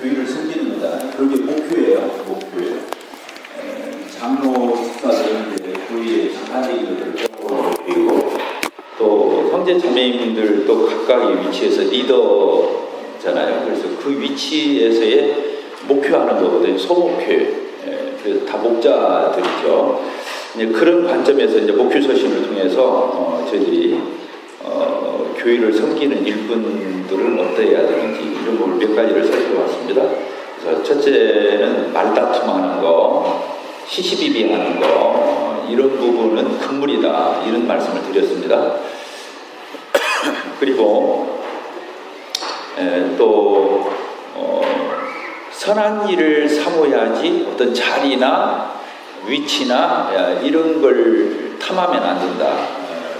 교회를 섬기는 거다. 그게 목표예요. 목표예요. 장로 집사들은 이제 교회의 장관직을 배우고 또 형제 자매님들도 각각의 위치에서 리더잖아요. 그래서 그 위치에서의 목표하는 거거든요. 소목표예요. 그래서 다 목자들이죠. 이제 그런 관점에서 이제 목표 서신을 통해서 저희들이 교회를 섬기는 일꾼들은 어떠해야 되는지 이런 부분 몇 가지를 살펴봤습니다. 그래서 첫째는 말다툼하는 거, 시시비비하는 거 이런 부분은 금물이다 이런 말씀을 드렸습니다. 그리고 또 선한 일을 사모해야지 어떤 자리나 위치나 이런 걸 탐하면 안 된다.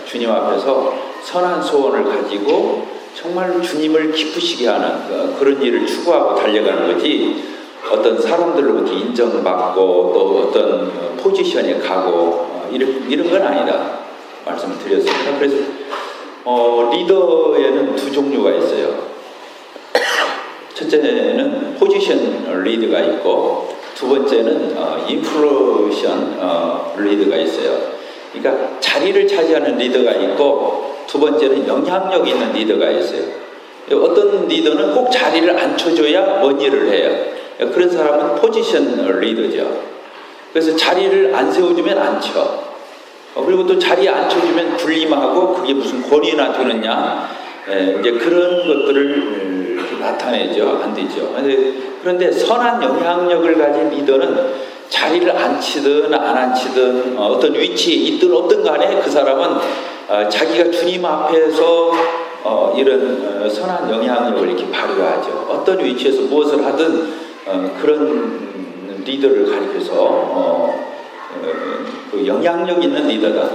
주님 앞에서 선한 소원을 가지고 정말 주님을 기쁘시게 하는 그런 일을 추구하고 달려가는 거지 어떤 사람들로부터 인정받고 또 어떤 포지션에 가고 이런 건 아니다 말씀을 드렸습니다. 그래서 리더에는 두 종류가 있어요. 첫째는 포지션 리더가 있고 두 번째는 인플루션 리더가 있어요. 그러니까 자리를 차지하는 리더가 있고 두 번째는 영향력 있는 리더가 있어요. 어떤 리더는 꼭 자리를 앉혀줘야 뭔 일을 해요. 그런 사람은 포지션 리더죠. 그래서 자리를 안 세워주면 안 쳐. 그리고 또 자리에 앉혀주면 군림하고 그게 무슨 권위나 되느냐. 이제 그런 것들을 나타내죠. 안 되죠. 그런데 선한 영향력을 가진 리더는 자리를 앉히든 안 앉히든 어떤 위치에 있든 없든 간에 그 사람은 자기가 주님 앞에서 이런 선한 영향력을 이렇게 발휘하죠. 어떤 위치에서 무엇을 하든 그런 리더를 가리켜서 그 영향력 있는 리더다.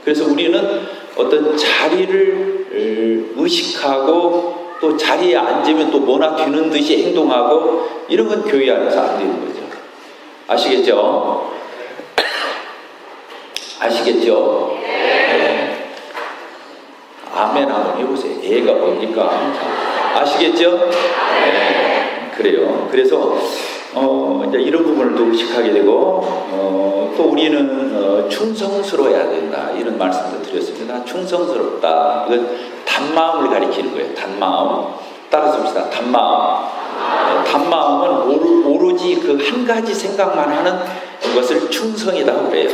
그래서 우리는 어떤 자리를 의식하고 또 자리에 앉으면 또 뭐나 되는 듯이 행동하고 이런 건 교회 안에서 안 되는 거죠. 아시겠죠? 아시겠죠? 네. 아멘 한번 해보세요. 애가 뭡니까? 아시겠죠? 네. 그래요. 그래서 이제 이런 부분을 또 의식하게 되고 또 우리는 충성스러워야 된다 이런 말씀도 드렸습니다. 충성스럽다 이건 단마음을 가리키는 거예요. 단마음 따라서 봅시다. 단마음. 단마음은 오로지 그 한 가지 생각만 하는 것을 충성이라고 그래요.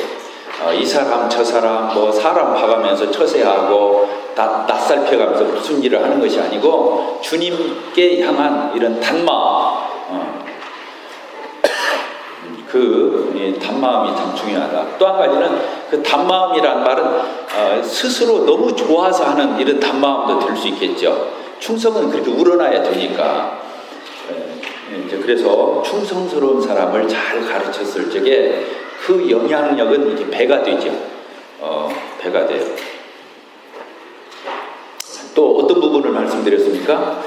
이 사람 저 사람 뭐 사람 봐가면서 처세하고 낯살펴가면서 무슨 일을 하는 것이 아니고 주님께 향한 이런 단마음. 그 단마음이 참 중요하다. 또 한 가지는 그 단마음이란 말은 스스로 너무 좋아서 하는 이런 단마음도 들 수 있겠죠. 충성은 그렇게 우러나야 되니까. 그래서 충성스러운 사람을 잘 가르쳤을 적에 그 영향력은 이렇게 배가 되죠. 배가 돼요. 또 어떤 부분을 말씀드렸습니까?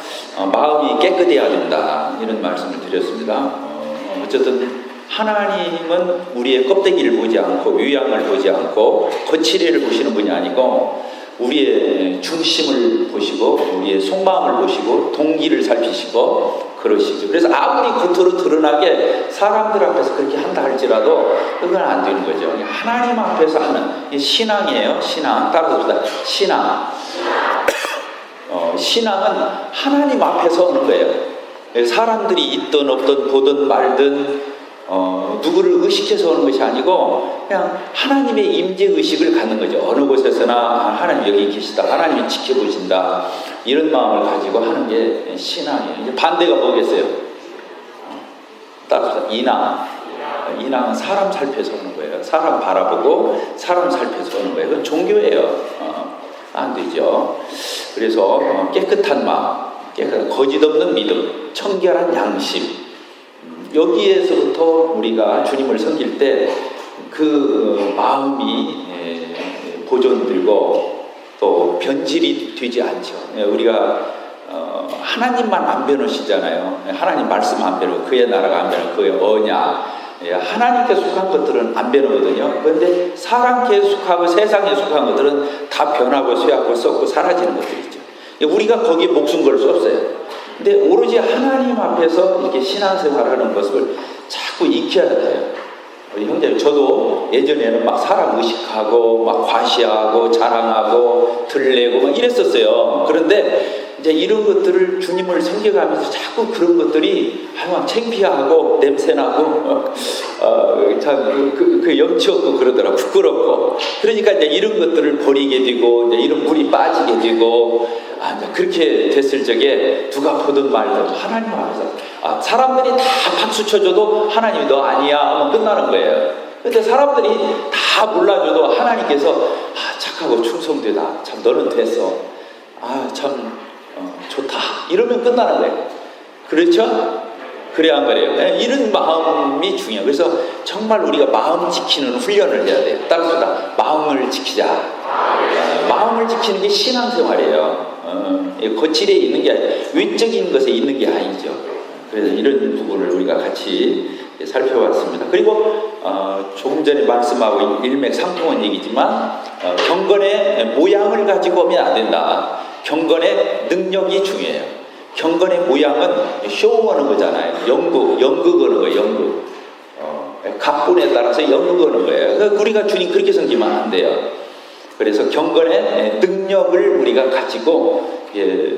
마음이 깨끗해야 된다 이런 말씀을 드렸습니다. 어쨌든 하나님은 우리의 껍데기를 보지 않고 외양을 보지 않고 거칠애를 보시는 분이 아니고 우리의 중심을 보시고 우리의 속마음을 보시고 동기를 살피시고 그러시죠. 그래서 아무리 겉으로 드러나게 사람들 앞에서 그렇게 한다 할지라도 그건 안 되는 거죠. 하나님 앞에서 하는 신앙이에요. 신앙. 따라서 봅시다. 신앙. 신앙은 하나님 앞에서 오는 거예요. 사람들이 있든 없든 보든 말든 누구를 의식해서 오는 것이 아니고 그냥 하나님의 임재의식을 갖는 거죠. 어느 곳에서나 하나님 여기 계시다. 하나님이 지켜보신다. 이런 마음을 가지고 하는 게 신앙이에요. 이제 반대가 뭐겠어요? 따라서 인왕. 인왕은 사람 살펴서 오는 거예요. 사람 바라보고 사람 살펴서 오는 거예요. 그건 종교예요. 안 되죠. 그래서 깨끗한 마음, 거짓 없는 믿음, 청결한 양심 여기에서부터 우리가 주님을 섬길 때 그 마음이 보존되고 또 변질이 되지 않죠. 우리가 하나님만 안 변호시잖아요. 하나님 말씀 안 변호, 그의 나라가 안 변호, 그의 언약. 하나님께 속한 것들은 안 변하거든요. 그런데 사람께 속하고 세상에 속한 것들은 다 변하고 쇠하고 썩고 사라지는 것들이죠. 우리가 거기에 목숨 걸 수 없어요. 근데 오로지 오로지 하나님 앞에서 이렇게 신앙생활하는 것을 자꾸 익혀야 돼요. 우리 형제님, 저도 예전에는 막 사람 의식하고 막 과시하고 자랑하고 들내고 막 이랬었어요. 그런데 이제 이런 것들을 주님을 섬겨가면서 자꾸 그런 것들이 막 창피하고 냄새나고 참 그 염치 없고 그러더라. 부끄럽고. 그러니까 이제 이런 것들을 버리게 되고 이제 이런 물이 빠지게 되고 이제 그렇게 됐을 적에 누가 보든 말든 하나님 앞에서 사람들이 다 박수 쳐줘도 하나님이 너 아니야 하면 끝나는 거예요. 근데 사람들이 다 몰라줘도 하나님께서 착하고 충성되다. 참 너는 됐어. 참 좋다. 이러면 끝나는 거예요. 그렇죠? 그래야 안 그래요? 이런 마음이 중요해요. 그래서 정말 우리가 마음 지키는 훈련을 해야 돼요. 따라서 마음을 지키자. 마음을 지키는 게 신앙생활이에요. 거칠에 있는 게 아니라 외적인 것에 있는 게 아니죠. 그래서 이런 부분을 우리가 같이 살펴봤습니다. 그리고 조금 전에 말씀하고 일맥상통한 얘기지만 경건의 모양을 가지고 오면 안 된다. 경건의 능력이 중요해요. 경건의 모양은 쇼하는 거잖아요. 연극하는 거예요. 연극. 각본에 따라서 연극하는 거예요. 그러니까 우리가 주님 그렇게 섬기면 안 돼요. 그래서 경건의 능력을 우리가 가지고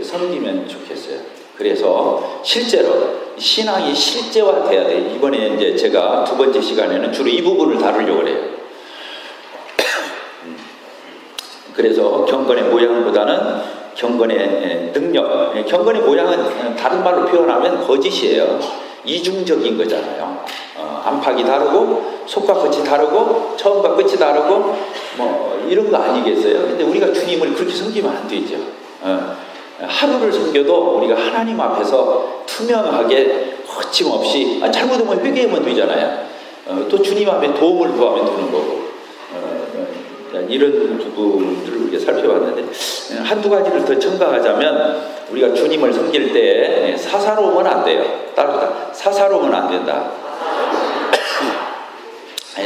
섬기면 좋겠어요. 그래서 실제로 신앙이 실제화돼야 돼요. 이번에 이제 제가 두 번째 시간에는 주로 이 부분을 다루려고 해요. 그래서 경건의 모양보다는 경건의 능력. 경건의 모양은 다른 말로 표현하면 거짓이에요. 이중적인 거잖아요. 안팎이 다르고 속과 끝이 다르고 처음과 끝이 다르고 뭐 이런 거 아니겠어요? 근데 우리가 주님을 그렇게 섬기면 안 되죠. 하루를 섬겨도 우리가 하나님 앞에서 투명하게 거침없이 잘못하면 회개하면 되잖아요. 또 주님 앞에 도움을 구하면 되는 거고. 이런 부분들을 우리가 살펴봤는데 한두 가지를 더 첨가하자면 우리가 주님을 섬길 때 사사로우면 안 돼요. 따라서 사사로우면 안 된다.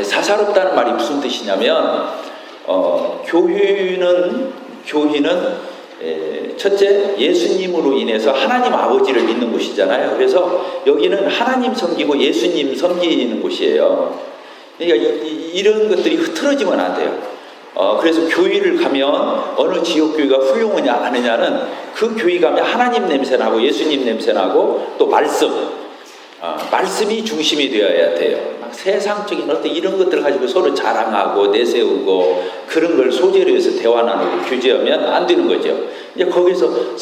사사롭다는 말이 무슨 뜻이냐면 교회는 첫째 예수님으로 인해서 하나님 아버지를 믿는 곳이잖아요. 그래서 여기는 하나님 섬기고 예수님 섬기는 곳이에요. 그러니까 이런 것들이 흐트러지면 안 돼요. 그래서 교회를 가면 어느 지역 교회가 훌륭하냐 아느냐는 그 교회 가면 하나님 냄새나고 예수님 냄새나고 또 말씀이 중심이 되어야 돼요. 막 세상적인 어떤 이런 것들을 가지고 서로 자랑하고 내세우고 그런 걸 소재로 해서 대화 나누고 규제하면 안 되는 거죠. 이제 거기서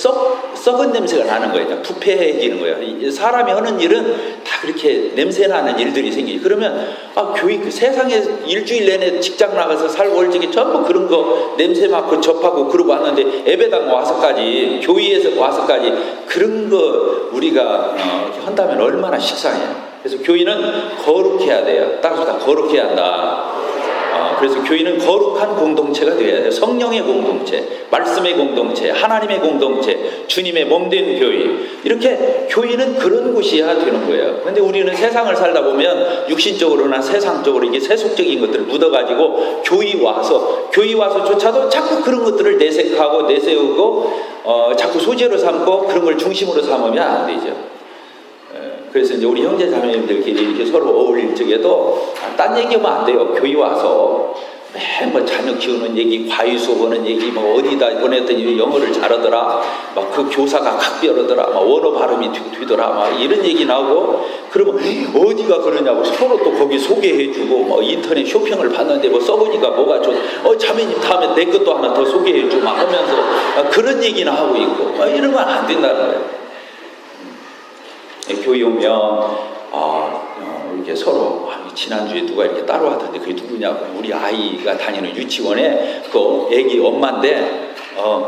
썩은 냄새가 나는 거예요. 부패해지는 거예요. 사람이 하는 일은 다 그렇게 냄새 나는 일들이 생기죠. 그러면 교회 세상에 일주일 내내 직장 나가서 살고 올 적에 전부 그런 거 냄새 맡고 접하고 그러고 왔는데 예배당 와서까지 교회에서 와서까지 그런 거 우리가 한다면 얼마나 식상해요. 그래서 교회는 거룩해야 돼요. 따라서 다 거룩해야 한다. 그래서 교회는 거룩한 공동체가 되어야 돼요. 성령의 공동체, 말씀의 공동체, 하나님의 공동체, 주님의 몸된 교회. 이렇게 교회는 그런 곳이어야 되는 거예요. 그런데 우리는 세상을 살다 보면 육신적으로나 세상적으로 이게 세속적인 것들을 묻어가지고 교회 와서조차도 자꾸 그런 것들을 내색하고 내세우고 자꾸 소재로 삼고 그런 걸 중심으로 삼으면 안 되죠. 그래서 이제 우리 형제 자매님들끼리 이렇게 서로 어울릴 적에도 딴 얘기하면 안 돼요. 교회 와서 뭐 자녀 키우는 얘기, 과외 수업하는 얘기, 뭐 어디다 보냈더니 영어를 잘하더라, 막 그 교사가 각별하더라, 막 원어 발음이 되더라, 막 이런 얘기 나오고 그러면 어디가 그러냐고 서로 또 거기 소개해주고 뭐 인터넷 쇼핑을 봤는데 뭐 써보니까 뭐가 좀 자매님 다음에 내 것도 하나 더 소개해주고 막 하면서 그런 얘기나 하고 있고 이러면 안 된다는 거예요. 교회 오면 이렇게 서로 지난주에 누가 이렇게 따로 하던데 그게 누구냐고 우리 아이가 다니는 유치원에 그 애기 엄마인데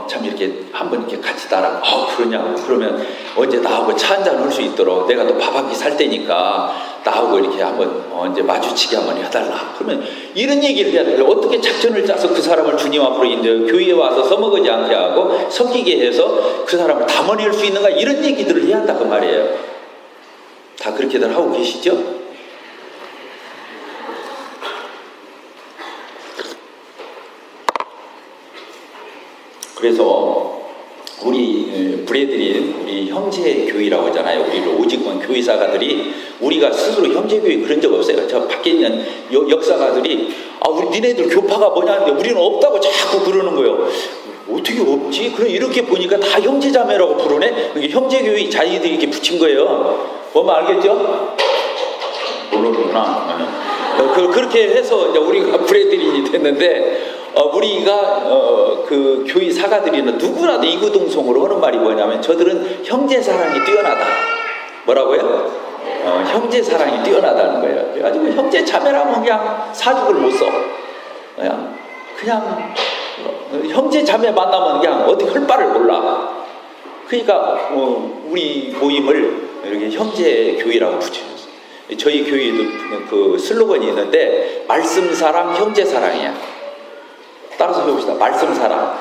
참 이렇게 한번 이렇게 같이 따라 그러냐고 그러면 언제 나하고 차 한잔 할 수 있도록 내가 또 밥 한 끼 살 테니까 나하고 이렇게 한번 이제 마주치게 한번 해달라. 그러면 이런 얘기를 해야 돼요. 어떻게 작전을 짜서 그 사람을 주님 앞으로 이제 교회에 와서 써먹지 않게 하고 섬기게 해서 그 사람을 담아낼 수 있는가 이런 얘기들을 해야 한다 그 말이에요. 다 그렇게들 하고 계시죠? 그래서 우리 브레드린 우리 형제교회라고 하잖아요. 우리를 오직원 교회사가들이 우리가 스스로 형제교회 그런 적 없어요. 저 밖에 있는 역사가들이 우리 니네들 교파가 뭐냐는데 우리는 없다고 자꾸 그러는 거예요. 어떻게 없지? 그럼 이렇게 보니까 다 형제자매라고 부르네? 이게 형제교회 자기들이 이렇게 붙인 거예요. 보면 알겠죠? 모르는구나. 그렇게 해서 이제 우리가 브레드린이 됐는데, 우리가 그 교회 사가들이나 누구나도 이구동성으로 하는 말이 뭐냐면 저들은 형제 사랑이 뛰어나다. 뭐라고요? 형제 사랑이 뛰어나다는 거예요. 그래가지고 형제 자매라면 그냥 사죽을 못 써. 그냥 형제 자매 만나면 그냥 어떻게 할 바를 몰라. 그러니까 우리 모임을 이렇게 형제 교회라고 붙여요. 저희 교회도 그 슬로건이 있는데 말씀 사랑, 형제 사랑이야. 따라서 해봅시다. 말씀 사랑,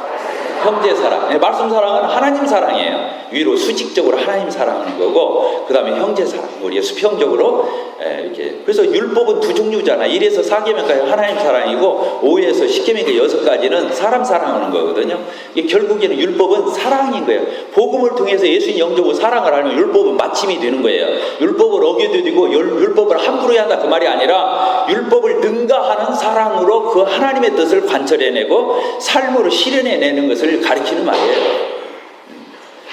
형제 사랑. 말씀 사랑은 하나님 사랑이에요. 위로 수직적으로 하나님 사랑하는 거고, 그 다음에 형제 사랑, 우리가 수평적으로 이렇게. 그래서 율법은 두 종류잖아. 1에서 4계명까지 하나님 사랑이고 5에서 10계명까지 6가지는 사람 사랑하는 거거든요. 이게 결국에는 율법은 사랑인 거예요. 복음을 통해서 예수님 영접하고 사랑을 하면 율법은 마침이 되는 거예요. 율법을 어겨드리고 율법을 함부로 해야 한다 그 말이 아니라 율법을 능가하는 사랑으로 그 하나님의 뜻을 관철해내고 삶으로 실현해내는 것을 가리키는 말이에요.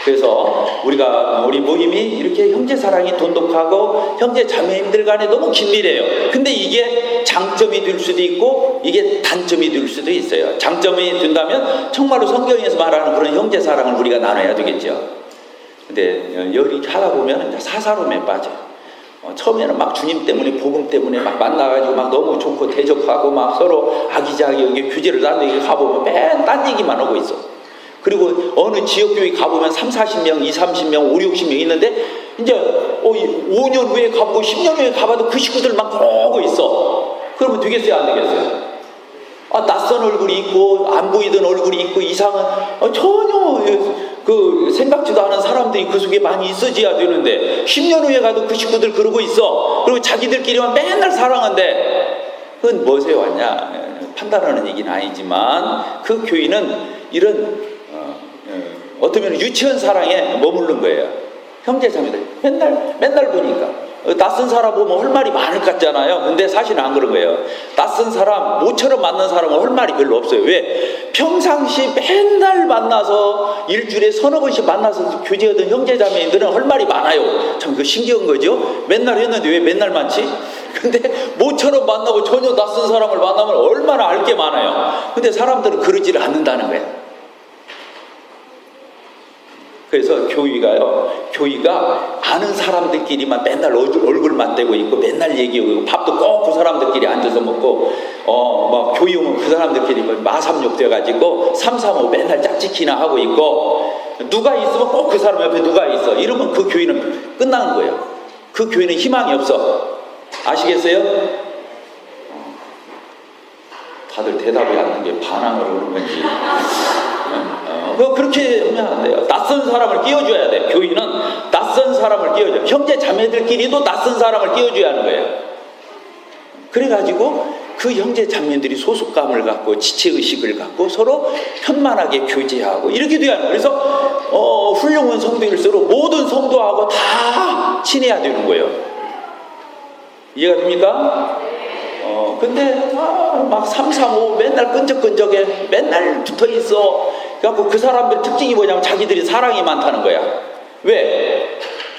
그래서 우리 모임이 이렇게 형제 사랑이 돈독하고 형제 자매님들 간에 너무 긴밀해요. 근데 이게 장점이 될 수도 있고 이게 단점이 될 수도 있어요. 장점이 된다면 정말로 성경에서 말하는 그런 형제 사랑을 우리가 나눠야 되겠죠. 근데 이렇게 하다 보면 사사로움에 빠져요. 처음에는 막 주님 때문에 복음 때문에 막 만나가지고 막 너무 좋고 대접하고 막 서로 아기자기하게 교제를 나누고 가보면 맨 딴 얘기만 하고 있어. 그리고 어느 지역교회 가보면 30-40명, 20-30명, 50-60명 있는데 이제 5년 후에 가보고 10년 후에 가봐도 그 식구들만 그러고 있어. 그러면 되겠어요? 안 되겠어요? 낯선 얼굴이 있고 안 보이던 얼굴이 있고 이상한 전혀 그 생각지도 않은 사람들이 그 속에 많이 있어져야 되는데 10년 후에 가도 그 식구들 그러고 있어. 그리고 자기들끼리만 맨날 사랑한데 그건 무엇에 왔냐? 판단하는 얘기는 아니지만 그 교회는 이런 어쩌면 유치원 사랑에 머무른 거예요. 형제자매들 맨날 보니까 낯선 사람 보면 할 말이 많을 것 같잖아요. 근데 사실은 안 그런 거예요. 낯선 사람 모처럼 만난 사람은 할 말이 별로 없어요. 왜? 평상시 맨날 만나서 일주일에 서너 번씩 만나서 교제하던 형제자매들은 할 말이 많아요. 참 그 신기한 거죠. 맨날 했는데 왜 맨날 많지? 근데 모처럼 만나고 전혀 낯선 사람을 만나면 얼마나 알 게 많아요. 근데 사람들은 그러지를 않는다는 거예요. 그래서 교회가 아는 사람들끼리만 맨날 얼굴만 떼고 있고 맨날 얘기하고 밥도 꼭 그 사람들끼리 앉아서 먹고 막 교회 오면 그 사람들끼리 마삼육 돼가지고 335 맨날 짝짓기나 하고 있고 누가 있으면 꼭 그 사람 옆에 누가 있어. 이러면 그 교회는 끝나는 거예요. 그 교회는 희망이 없어. 아시겠어요? 다들 대답이 안 하는 게 반항을 하는 건지. 그렇게 하면 안 돼요. 낯선 사람을 끼워줘야 돼. 교회는 낯선 사람을 끼워줘요. 형제 자매들끼리도 낯선 사람을 끼워줘야 하는 거예요. 그래가지고 그 형제 자매들이 소속감을 갖고 지체의식을 갖고 서로 편만하게 교제하고 이렇게 돼야 하는 거예요. 그래서 훌륭한 성도일수록 모든 성도하고 다 친해야 되는 거예요. 이해가 됩니까? 근데 막 335 맨날 끈적끈적해 맨날 붙어있어. 그래갖고 그 사람들 특징이 뭐냐면 자기들이 사랑이 많다는 거야. 왜?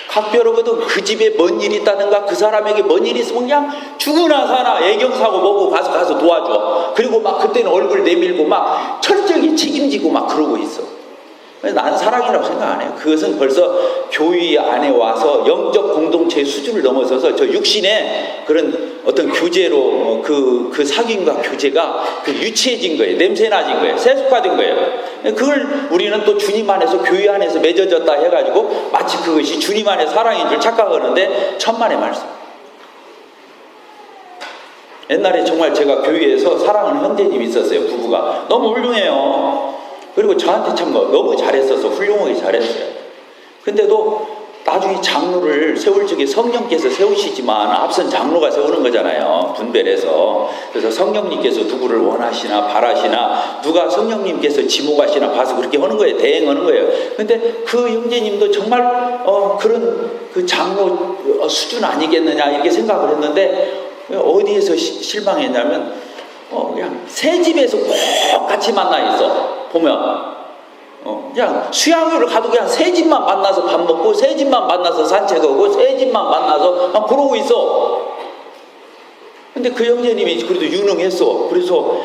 각별하거든. 그 집에 뭔 일이 있다든가 그 사람에게 뭔 일이 있으면 그냥 죽으나 사나 애경사고 뭐고 가서 도와줘. 그리고 막 그때는 얼굴 내밀고 막 철저히 책임지고 막 그러고 있어. 나는 사랑이라고 생각 안 해요. 그것은 벌써 교회 안에 와서 영적 공동체의 수준을 넘어서서 저 육신의 그런 어떤 교제로 그 사귐과 교제가 그 유치해진 거예요. 냄새나진 거예요. 세속화된 거예요. 그걸 우리는 또 주님 안에서 교회 안에서 맺어졌다 해가지고 마치 그것이 주님 안의 사랑인 줄 착각하는데 천만의 말씀. 옛날에 정말 제가 교회에서 사랑하는 형제님이 있었어요. 부부가 너무 훌륭해요. 그리고 저한테 참 너무 잘했어서 훌륭하게 잘했어요. 근데도 나중에 장로를 세울 적에 성령께서 세우시지만 앞선 장로가 세우는 거잖아요. 분배를 해서. 그래서 성령님께서 누구를 원하시나 바라시나 누가 성령님께서 지목하시나 봐서 그렇게 하는 거예요. 대행하는 거예요. 근데 그 형제님도 정말 그런 그 장로 수준 아니겠느냐 이렇게 생각을 했는데 어디에서 실망했냐면 그냥 새 집에서 꼭 같이 만나 있어. 보면 그냥 수양회를 가도 그냥 새 집만 만나서 밥 먹고 새 집만 만나서 산책하고 새 집만 만나서 그냥 그러고 있어. 근데 그 형제님이 그래도 유능했어. 그래서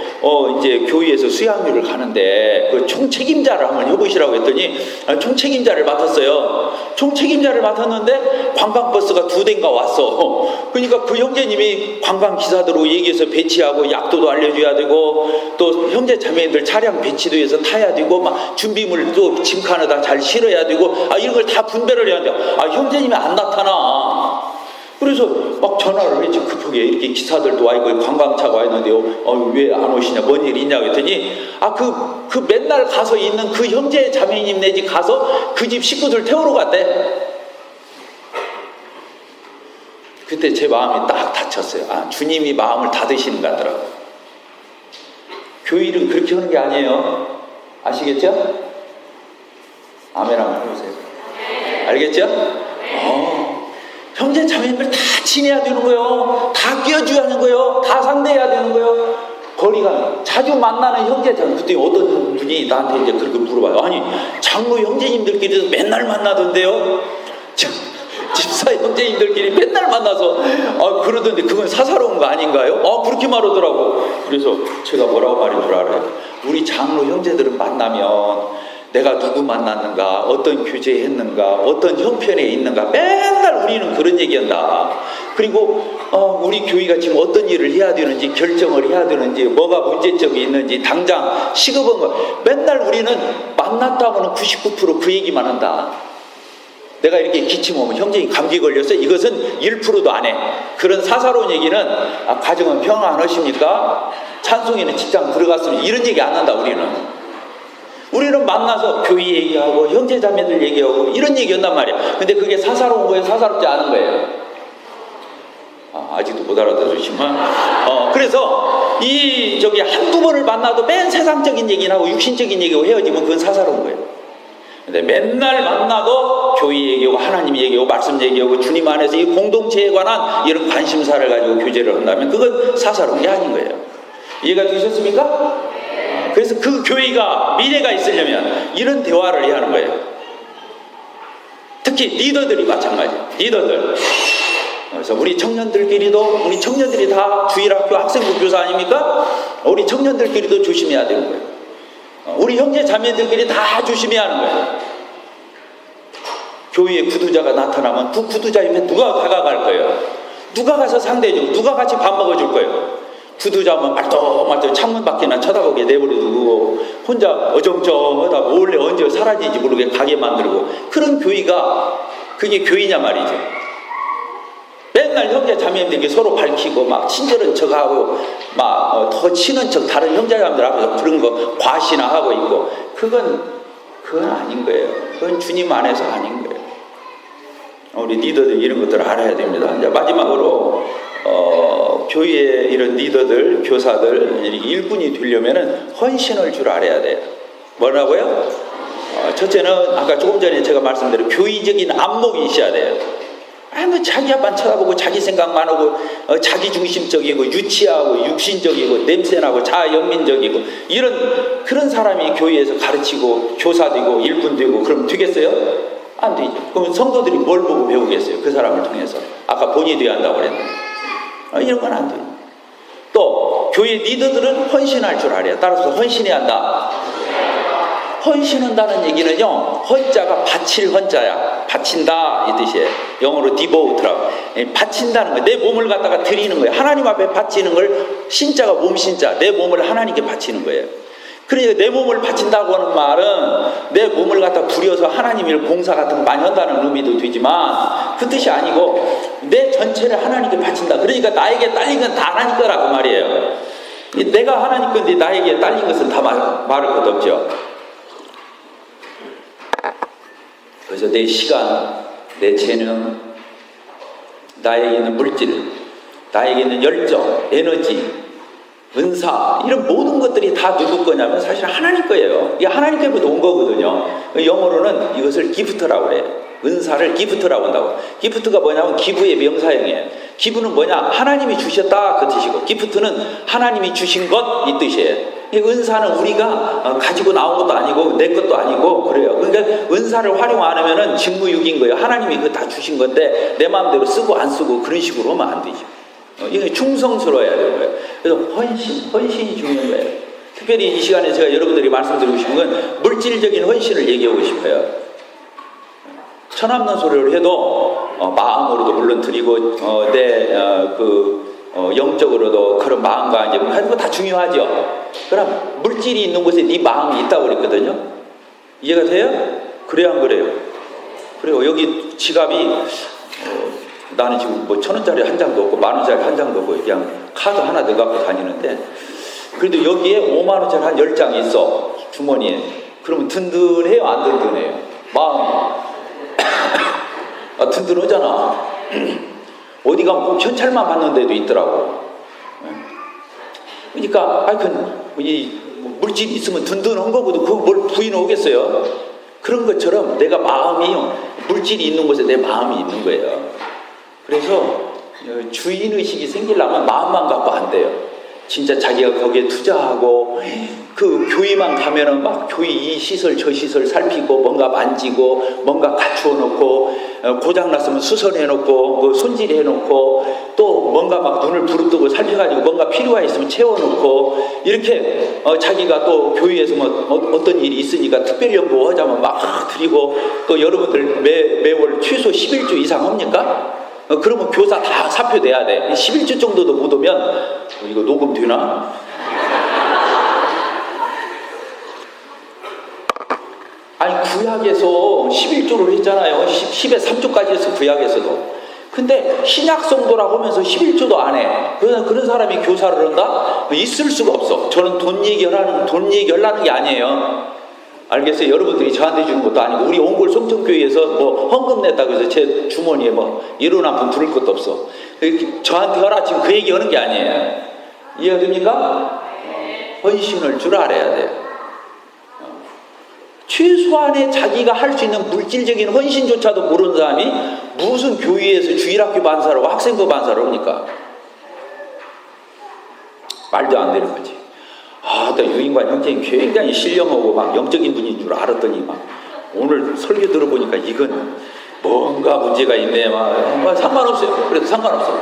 이제 교회에서 수양회를 가는데 그 총책임자를 한번 해보시라고 했더니 총책임자를 맡았어요. 총책임자를 맡았는데 관광버스가 2대인가 왔어. 그러니까 그 형제님이 관광기사들하고 얘기해서 배치하고 약도도 알려줘야 되고 또 형제 자매들 차량 배치도 해서 타야 되고 막 준비물 또 짐칸에다 잘 실어야 되고 이런 걸 다 분배를 해야 돼. 형제님이 안 나타나. 그래서 막 전화를 했지. 급하게 이렇게 기사들도 와 있고 관광차가 와 있는데요. 왜 안 오시냐, 뭔 일 있냐고 했더니 그 맨날 가서 있는 그 형제 자매님 네 집 가서 그 집 식구들 태우러 갔대. 그때 제 마음이 딱 다쳤어요. 주님이 마음을 닫으시는 것 같더라고요. 교일은 그렇게 하는 게 아니에요. 아시겠죠? 아멘 한번 해보세요. 알겠죠? 형제 자매들 다 지내야 되는 거예요. 다 끼워줘야 하는 거예요. 다 상대해야 되는 거예요. 거리가 자주 만나는 형제 자매. 그때 어떤 분이 나한테 이제 그렇게 물어봐요. 아니 장로 형제님들끼리도 맨날 만나던데요. 집사 형제님들끼리 맨날 만나서 그러던데 그건 사사로운 거 아닌가요? 그렇게 말하더라고. 그래서 제가 뭐라고 말인 줄 알아요? 우리 장로 형제들은 만나면 내가 누구 만났는가, 어떤 교제했는가, 어떤 형편에 있는가 맨날 우리는 그런 얘기한다. 그리고 우리 교회가 지금 어떤 일을 해야 되는지 결정을 해야 되는지 뭐가 문제점이 있는지 당장 시급한 거 맨날 우리는 만났다고는 99% 그 얘기만 한다. 내가 이렇게 기침하면 형제님 감기 걸렸어? 이것은 1%도 안 해. 그런 사사로운 얘기는 가정은 평안하십니까? 찬송이는 직장 들어갔으면 이런 얘기 안 한다. 우리는 만나서 교회 얘기하고 형제자매들 얘기하고 이런 얘기한단 말이야. 근데 그게 사사로운 거예요? 사사롭지 않은 거예요? 아직도 못 알아들으시면 그래서 한두 번을 만나도 맨 세상적인 얘기나 하고 육신적인 얘기하고 헤어지면 그건 사사로운 거예요. 근데 맨날 만나도 교회 얘기하고 하나님 얘기하고 말씀 얘기하고 주님 안에서 이 공동체에 관한 이런 관심사를 가지고 교제를 한다면 그건 사사로운 게 아닌 거예요. 이해가 되셨습니까? 그래서 그 교회가 미래가 있으려면 이런 대화를 해야 하는 거예요. 특히 리더들이 마찬가지예요. 리더들. 그래서 우리 청년들이 다 주일학교 학생부 교사 아닙니까? 우리 청년들끼리도 조심해야 되는 거예요. 우리 형제 자매들끼리 다 조심해야 하는 거예요. 교회에 구두자가 나타나면 그 구두자 옆에 누가 다가갈 거예요? 누가 가서 상대해주고 누가 같이 밥 먹어줄 거예요? 구두자면 말똥말똥 창문 밖에나 쳐다보게 내버려두고 혼자 어정쩡하다 몰래 언제 사라지는지 모르게 가게 만들고 그런 교회가 그게 교회냐 말이죠. 맨날 형제 자매들에게 서로 밝히고 막 친절한 척하고 막 더 친한 척 다른 형제자매들 앞에서 그런 거 과시나 하고 있고 그건 아닌 거예요. 그건 주님 안에서 아닌 거예요. 우리 리더들 이런 것들을 알아야 됩니다. 이제 마지막으로 교회의 이런 리더들, 교사들 일꾼이 되려면은 헌신을 줄 알아야 돼요. 뭐라고요? 첫째는 아까 조금 전에 제가 말씀드린 교의적인 안목이 있어야 돼요. 자기 앞만 쳐다보고 자기 생각만 하고 자기 중심적이고 유치하고 육신적이고 냄새나고 자연민적이고 그런 사람이 교회에서 가르치고 교사되고 일꾼되고 그럼 되겠어요? 안 되죠. 그럼 성도들이 뭘 보고 배우겠어요? 그 사람을 통해서. 아까 본이 돼야 한다고 그랬는데 이런 건 안 돼요. 또 교회 리더들은 헌신할 줄 알아요. 따라서 헌신해야 한다. 헌신한다는 얘기는요, 헌자가 바칠 헌자야. 바친다 이 뜻이에요. 영어로 devote라고. 바친다는 거예요. 내 몸을 갖다가 드리는 거예요. 하나님 앞에 바치는 걸 신자가 몸신자, 내 몸을 하나님께 바치는 거예요. 그러니까 내 몸을 바친다고 하는 말은 내 몸을 갖다 부려서 하나님의 공사 같은 거 많이 한다는 의미도 되지만 그 뜻이 아니고 내 전체를 하나님께 바친다. 그러니까 나에게 딸린 건 다 하나님 거라고 말이에요. 내가 하나님 건데 나에게 딸린 것은 다 말할 것 없죠. 그래서 내 시간, 내 재능, 나에게 있는 물질, 나에게 있는 열정, 에너지, 은사, 이런 모든 것들이 다 누구 거냐면 사실 하나님 거예요. 이게 하나님께부터 온 거거든요. 영어로는 이것을 기프트라고 그래요. 은사를 기프트라고 한다고. 기프트가 뭐냐면 기부의 명사형이에요. 기부는 뭐냐? 하나님이 주셨다 그 뜻이고, 기프트는 하나님이 주신 것 이 뜻이에요. 이 은사는 우리가 가지고 나온 것도 아니고 내 것도 아니고 그래요. 그러니까 은사를 활용 안 하면은 직무유기인 거예요. 하나님이 그거 다 주신 건데 내 마음대로 쓰고 안 쓰고 그런 식으로 하면 안 되죠. 이게 충성스러워야 되는 거예요. 그래서 헌신이 중요한 거예요. 특별히 이 시간에 제가 여러분들이 말씀드리고 싶은 건 물질적인 헌신을 얘기하고 싶어요. 천없는 소리를 해도 마음으로도 물론 드리고 영적으로도 그런 마음과 이제 하는 거 다 중요하죠. 그럼 물질이 있는 곳에 네 마음이 있다고 그랬거든요. 이해가 돼요? 그래야 안 그래요? 그래요. 여기 지갑이 나는 지금 뭐 1,000원짜리 한 장도 없고 10,000원짜리 한 장도 없고 그냥 카드 하나 더 갖고 다니는데, 그래도 여기에 50,000원짜리 한 10장이 있어 주머니에. 그러면 든든해요, 안 든든해요? 마음이 든든하잖아. 어디 가면 꼭 현찰만 받는 데도 있더라고. 그러니까 물질이 있으면 든든한 거거든. 그거 뭘 부인하겠어요? 그런 것처럼 내가 마음이, 물질이 있는 곳에 내 마음이 있는 거예요. 그래서 주인의식이 생기려면 마음만 갖고 안 돼요. 진짜 자기가 거기에 투자하고, 그 교회만 가면은 막 교회 이 시설 저 시설 살피고 뭔가 만지고 뭔가 갖추어 놓고, 고장났으면 수선해 놓고 손질해 놓고, 또 뭔가 막 눈을 부릅뜨고 살펴가지고 뭔가 필요가 있으면 채워 놓고, 이렇게 자기가 또 교회에서 뭐 어떤 일이 있으니까 특별 연구하자면 막 드리고, 또 여러분들 매월 최소 11주 이상 합니까? 그러면 교사 다 사표내야 돼. 11주 정도도 못 오면 이거 녹음 되나? 아니 구약에서 11조를 했잖아요. 10에 3조까지 했어, 구약에서도. 근데 신약 성도라고 하면서 11조도 안 해. 그런 사람이 교사를 한다? 있을 수가 없어. 저는 돈 얘기하려는 게 아니에요. 알겠어요? 여러분들이 저한테 주는 것도 아니고, 우리 옹골 성천교회에서 뭐 헌금 냈다고 해서 제 주머니에 뭐 이런 한 푼 들을 것도 없어. 저한테 하라 지금 그 얘기 하는 게 아니에요. 이해가 됩니까? 헌신을 줄 알아야 돼요. 최소한의 자기가 할 수 있는 물질적인 헌신조차도 모르는 사람이 무슨 교회에서 주일학교 반사라고 학생부 반사를 합니까? 말도 안 되는 거지. 또 유인관 형제님 굉장히 신령하고 막 영적인 분인 줄 알았더니 막 오늘 설교 들어보니까 이건 뭔가 문제가 있네. 막 상관없어요. 그래도 상관없어.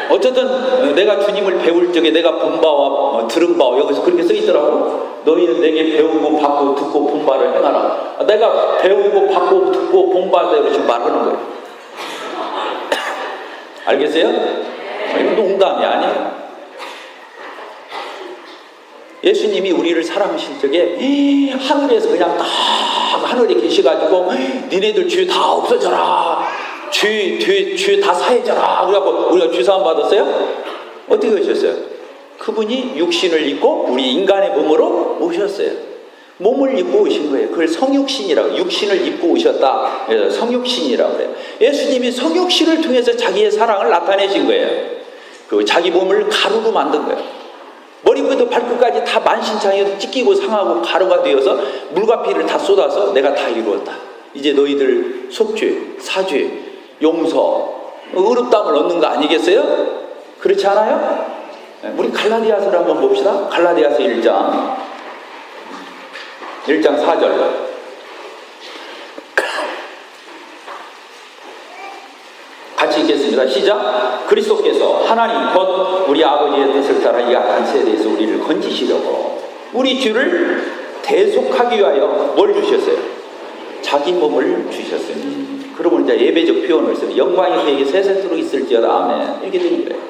어쨌든 내가 주님을 배울 적에 내가 본 바와 들은 바와, 여기서 그렇게 써 있더라고. 너희는 내게 배우고 받고 듣고 본 바를 행하라. 내가 배우고 받고 듣고 본 바대로 지금 말하는 거예요. 알겠어요? 이건 농담이 아니에요. 예수님이 우리를 사랑하실 적에 하늘에서 그냥 딱 하늘에 계셔가지고 니네들 죄 다 없어져라, 죄 다 사해져라 그래갖고 우리가 죄사함 받았어요? 어떻게 하셨어요? 그분이 육신을 입고 우리 인간의 몸으로 오셨어요. 몸을 입고 오신 거예요. 그걸 성육신이라고, 육신을 입고 오셨다. 그래서 성육신이라고 그래요. 예수님이 성육신을 통해서 자기의 사랑을 나타내신 거예요. 그 자기 몸을 가루로 만든 거예요. 머리부터 발끝까지 다 만신창이어서 찢기고 상하고 가루가 되어서 물과 피를 다 쏟아서 내가 다 이루었다. 이제 너희들 속죄, 사죄, 용서, 의롭다함을 얻는 거 아니겠어요? 그렇지 않아요? 우리 갈라디아서를 한번 봅시다. 갈라디아서 1장 4절. 같이 읽겠습니다. 시작. 그리스도께서 하나님 곧 우리 아버지의 뜻을 따라 이 악한 세대에서 우리를 건지시려고 우리 죄를 대속하기 위하여 뭘 주셨어요? 자기 몸을 주셨어요. 그러면 이제 예배적 표현을 써요. 영광이 그에게 세세토록 있을지어다. 아멘. 이렇게 되는 거예요.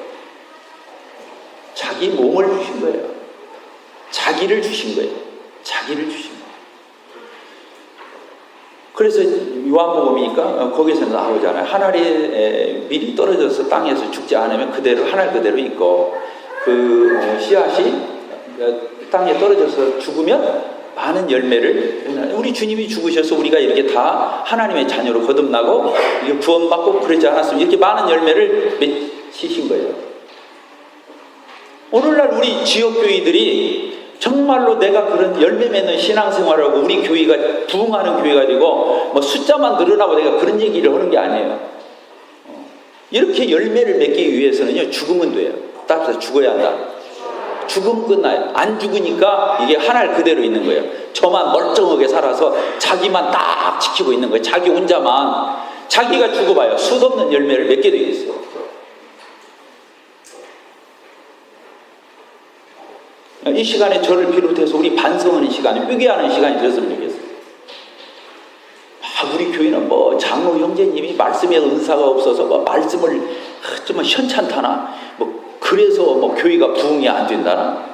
자기 몸을 주신 거예요. 자기를 주신 거예요. 자기를 주신 거예요. 그래서 요한복음이니까 거기서 나오잖아요. 하늘에 밀이 떨어져서 땅에서 죽지 않으면 그대로 하늘 그대로 있고, 그 씨앗이 땅에 떨어져서 죽으면 많은 열매를, 우리 주님이 죽으셔서 우리가 이렇게 다 하나님의 자녀로 거듭나고 이게 구원받고 그러지 않았으면 이렇게 많은 열매를 맺히신 거예요. 오늘날 우리 지역교회들이 정말로 내가 그런 열매 맺는 신앙생활을 하고 우리 교회가 부흥하는 교회가 되고 뭐 숫자만 늘어나고 내가 그런 얘기를 하는 게 아니에요. 이렇게 열매를 맺기 위해서는요, 죽으면 돼요. 따라서 죽어야 한다. 죽으면 끝나요. 안 죽으니까 이게 하나를 그대로 있는 거예요. 저만 멀쩡하게 살아서 자기만 딱 지키고 있는 거예요. 자기 혼자만. 자기가 죽어봐요. 수없는 열매를 맺게 되겠어요. 이 시간에 저를 비롯해서 우리 반성하는 시간이, 회개하는 시간이 되었으면 좋겠어요. 우리 교회는 뭐 장로 형제님이 말씀에 은사가 없어서 뭐 말씀을 좀 현찬타나 뭐 그래서 뭐 교회가 부흥이 안 된다나,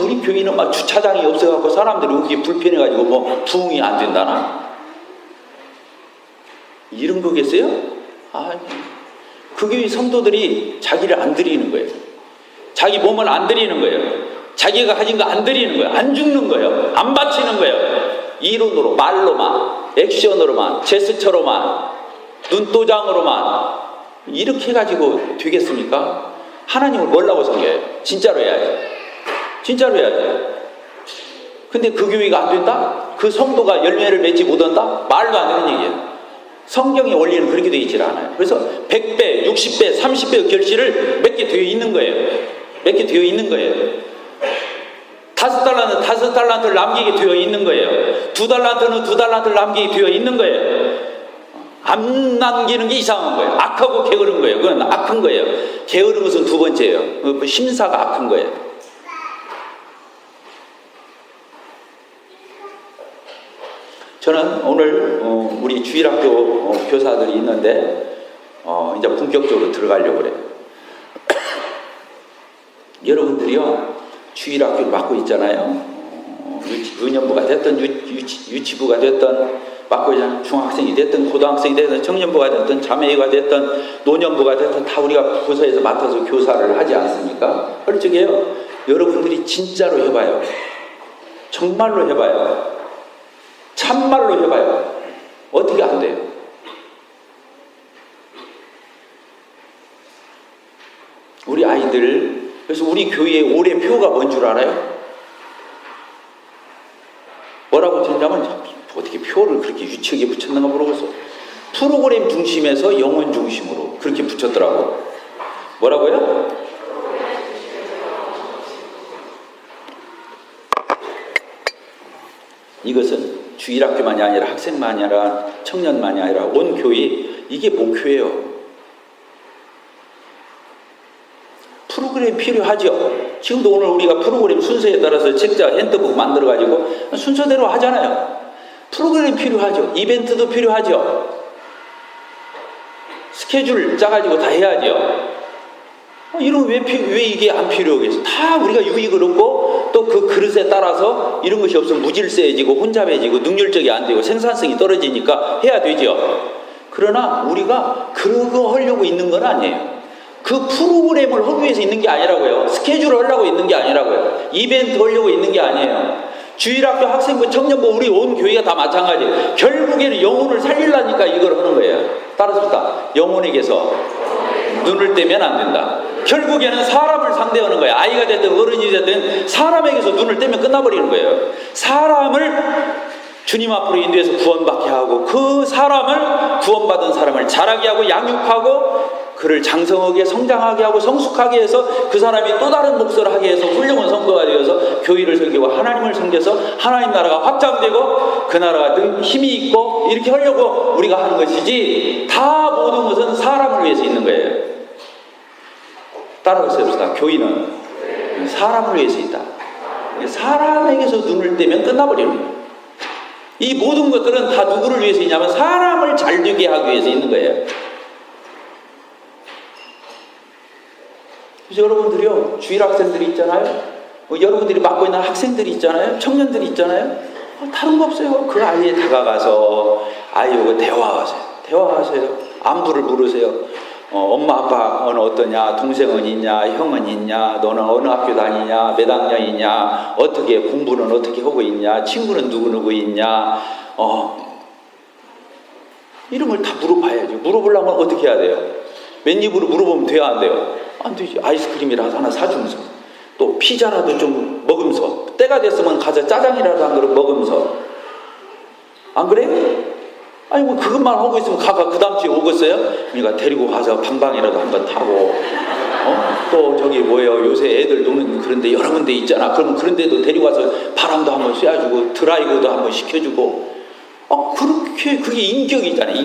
우리 교회는 막 주차장이 없어갖고 사람들이 오기 불편해가지고 뭐 부흥이 안 된다나, 이런 거겠어요? 그 교회 성도들이 자기를 안 드리는 거예요. 자기 몸을 안 드리는 거예요. 자기가 가진 거 안 드리는 거예요. 안 죽는 거예요. 안 바치는 거예요. 이론으로, 말로만, 액션으로만, 제스처로만, 눈도장으로만 이렇게 해가지고 되겠습니까? 하나님을 뭐라고 섬겨요? 진짜로 해야죠. 진짜로 해야죠. 근데 그 교회가 안 된다? 그 성도가 열매를 맺지 못한다? 말도 안 되는 얘기예요. 성경의 원리는 그렇게 되어 있지 않아요. 그래서 100배, 60배, 30배의 결실을 맺게 되어 있는 거예요. 맺게 되어 있는 거예요. 5달란트, 5달란트를 남기게 되어 있는 거예요. 2달란트는 2달란트를 남기게 되어 있는 거예요. 안 남기는 게 이상한 거예요. 악하고 게으른 거예요. 그건 악한 거예요. 게으른 것은 두 번째예요. 심사가 악한 거예요. 저는 오늘 우리 주일학교 교사들이 있는데 이제 본격적으로 들어가려고 그래요. 여러분들이요, 주일학교를 맡고 있잖아요. 의년부가 됐든 유치부가 됐든 맡고 있잖아요. 중학생이 됐든 고등학생이 됐든 청년부가 됐든 자매가 됐든 노년부가 됐든 다 우리가 부서에서 맡아서 교사를 하지 않습니까? 솔직히요, 여러분들이 진짜로 해봐요. 정말로 해봐요. 참말로 해봐요. 어떻게 안 돼요? 우리 아이들, 그래서 우리 교회의 올해 표가 뭔 줄 알아요? 뭐라고 듣냐면, 어떻게 표를 그렇게 유치하게 붙였는가 모르겠어. 프로그램 중심에서 영혼 중심으로 그렇게 붙였더라고. 뭐라고요? 이것은 주일학교만이 아니라 학생만이 아니라 청년만이 아니라 온 교회, 이게 목표예요. 프로그램 필요하죠. 지금도 오늘 우리가 프로그램 순서에 따라서 책자, 핸드북 만들어가지고 순서대로 하잖아요. 프로그램 필요하죠. 이벤트도 필요하죠. 스케줄 짜가지고 다 해야죠. 이런 왜 이게 안 필요하겠어? 다 우리가 유익을 얻고 또 그 그릇에 따라서 이런 것이 없으면 무질서해지고 혼잡해지고 능률적이 안 되고 생산성이 떨어지니까 해야 되죠. 그러나 우리가 그거 하려고 있는 건 아니에요. 그 프로그램을 하기 위해서 있는 게 아니라고요. 스케줄을 하려고 있는 게 아니라고요. 이벤트 하려고 있는 게 아니에요. 주일학교, 학생부, 청년부, 우리 온 교회가 다 마찬가지예요. 결국에는 영혼을 살리려니까 이걸 하는 거예요. 따라서 영혼에게서 눈을 떼면 안 된다. 결국에는 사람을 상대하는 거예요. 아이가 됐든 어른이 됐든 사람에게서 눈을 떼면 끝나버리는 거예요. 사람을 주님 앞으로 인도해서 구원받게 하고, 그 사람을, 구원받은 사람을 자라게 하고 양육하고 그를 장성하게 성장하게 하고 성숙하게 해서 그 사람이 또 다른 목소를 하게 해서 훌륭한 성도가 되어서 교회를 섬기고 하나님을 섬겨서 하나님 나라가 확장되고 그 나라가 늘 힘이 있고 이렇게 하려고 우리가 하는 것이지, 다 모든 것은 사람을 위해서 있는 거예요. 따라서 봅시다. 교회는 사람을 위해서 있다. 사람에게서 눈을 떼면 끝나버리는 거예요. 이 모든 것들은 다 누구를 위해서 있냐면 사람을 잘 되게 하기 위해서 있는 거예요. 그래서 여러분들이요, 주일학생들이 있잖아요. 여러분들이 맡고 있는 학생들이 있잖아요. 청년들이 있잖아요. 다른 거 없어요. 그 아이에 다가가서 아이하고 대화하세요. 안부를 물으세요. 엄마 아빠는 어떠냐, 동생은 있냐, 형은 있냐, 너는 어느 학교 다니냐, 몇 학년이냐, 어떻게 공부는 어떻게 하고 있냐, 친구는 누구 있냐, 이런 걸 다 물어봐야죠. 물어보려면 어떻게 해야 돼요? 맨입으로 물어보면 돼야 안 돼요? 안 되지. 아이스크림이라도 하나 사주면서, 또 피자라도 좀 먹으면서, 때가 됐으면 가서 짜장이라도 한 그릇 먹으면서. 안 그래요? 아니 뭐 그것만 하고 있으면 가가 그 다음 주에 오겠어요? 그러니까 데리고 가서 방방이라도 한번 타고, 또 저기 뭐예요, 요새 애들 노는 그런데 여러 군데 있잖아. 그러면 그런 데도 데리고 가서 바람도 한번 쐬어주고 드라이브도 한번 시켜주고. 그렇게 그게 인격이잖아요.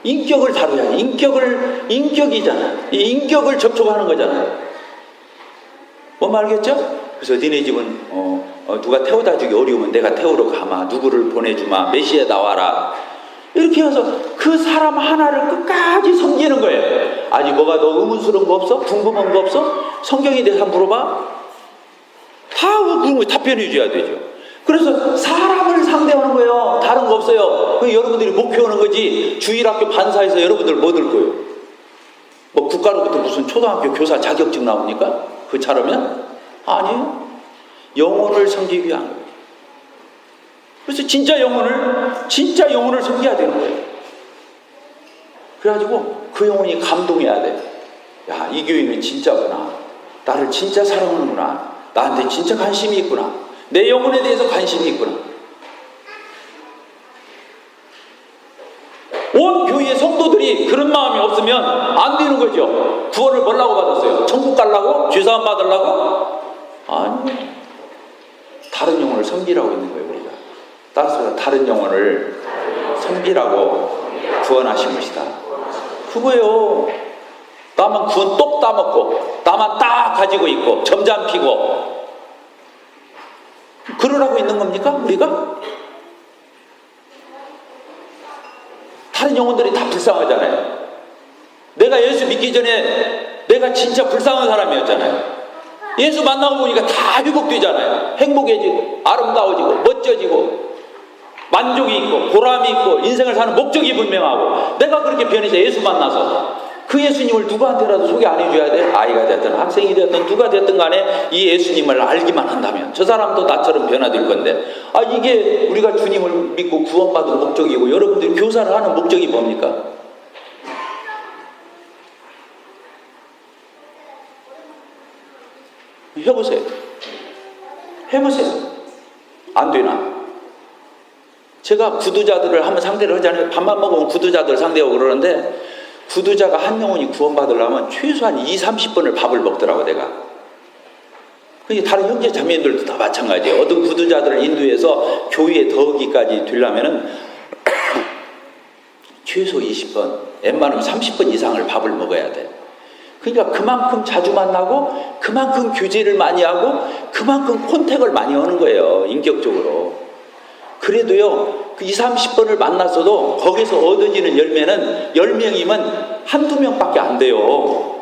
인격을 다뤄야지. 인격이잖아. 이 인격을 접촉하는 거잖아요. 뭔 말겠죠? 그래서 니네 집은 누가 태워다 주기 어려우면 내가 태우러 가마, 누구를 보내주마, 몇 시에 나와라, 이렇게 해서 그 사람 하나를 끝까지 섬기는 거예요. 아직 뭐가 너 의문스러운 거 없어? 궁금한 거 없어? 성경에 대해서 한번 물어봐. 다 그런 거 답변해 줘야 되죠. 그래서 사람을 상대하는 거예요. 다른 거 없어요. 여러분들이 목표하는 거지. 주일학교 반사에서 여러분들 뭐 들 거예요? 뭐 국가로부터 무슨 초등학교 교사 자격증 나옵니까? 그 차라면? 아니에요. 영혼을 섬기기 위한 거예요. 그래서 진짜 영혼을 섬겨야 되는 거예요. 그래가지고 그 영혼이 감동해야 돼. 야, 이 교회는 진짜구나. 나를 진짜 사랑하는구나. 나한테 진짜 관심이 있구나. 내 영혼에 대해서 관심이 있구나. 온 교회의 성도들이 그런 마음이 없으면 안 되는 거죠. 구원을 뭐라고 받았어요? 천국 가려고? 죄사함 받으려고? 아니요. 다른 영혼을 섬기라고 있는 거예요, 우리가. 따라서 다른 영혼을 섬기라고 구원하신 것이다. 그거예요. 나만 구원 똑 따먹고, 나만 딱 가지고 있고, 점잠 피고, 그러라고 있는 겁니까, 우리가? 다른 영혼들이 다 불쌍하잖아요. 내가 예수 믿기 전에 내가 진짜 불쌍한 사람이었잖아요. 예수 만나고 보니까 다 회복되잖아요. 행복해지고, 아름다워지고, 멋져지고, 만족이 있고, 보람이 있고, 인생을 사는 목적이 분명하고. 내가 그렇게 변해서 예수 만나서 그 예수님을 누구한테라도 소개 안 해줘야 돼? 아이가 됐든 학생이 됐든 누가 됐든 간에 이 예수님을 알기만 한다면 저 사람도 나처럼 변화될 건데, 이게 우리가 주님을 믿고 구원받은 목적이고, 여러분들이 교사를 하는 목적이 뭡니까? 해보세요. 안 되나? 제가 구두자들을 한번 상대를 하잖아요. 밥만 먹으면 구두자들 상대하고 그러는데, 구두자가 한 영혼이 구원받으려면 최소한 20-30번을 밥을 먹더라고, 내가. 다른 형제 자매들도 다 마찬가지예요. 어떤 구두자들을 인도해서 교회에 더하기까지 되려면은 최소 20번, 웬만하면 30번 이상을 밥을 먹어야 돼. 그러니까 그만큼 자주 만나고, 그만큼 교제를 많이 하고, 그만큼 콘택을 많이 하는 거예요, 인격적으로. 그래도요, 그 20-30번을 만났어도 거기서 얻어지는 열매는 10명이면 한두 명밖에 안 돼요.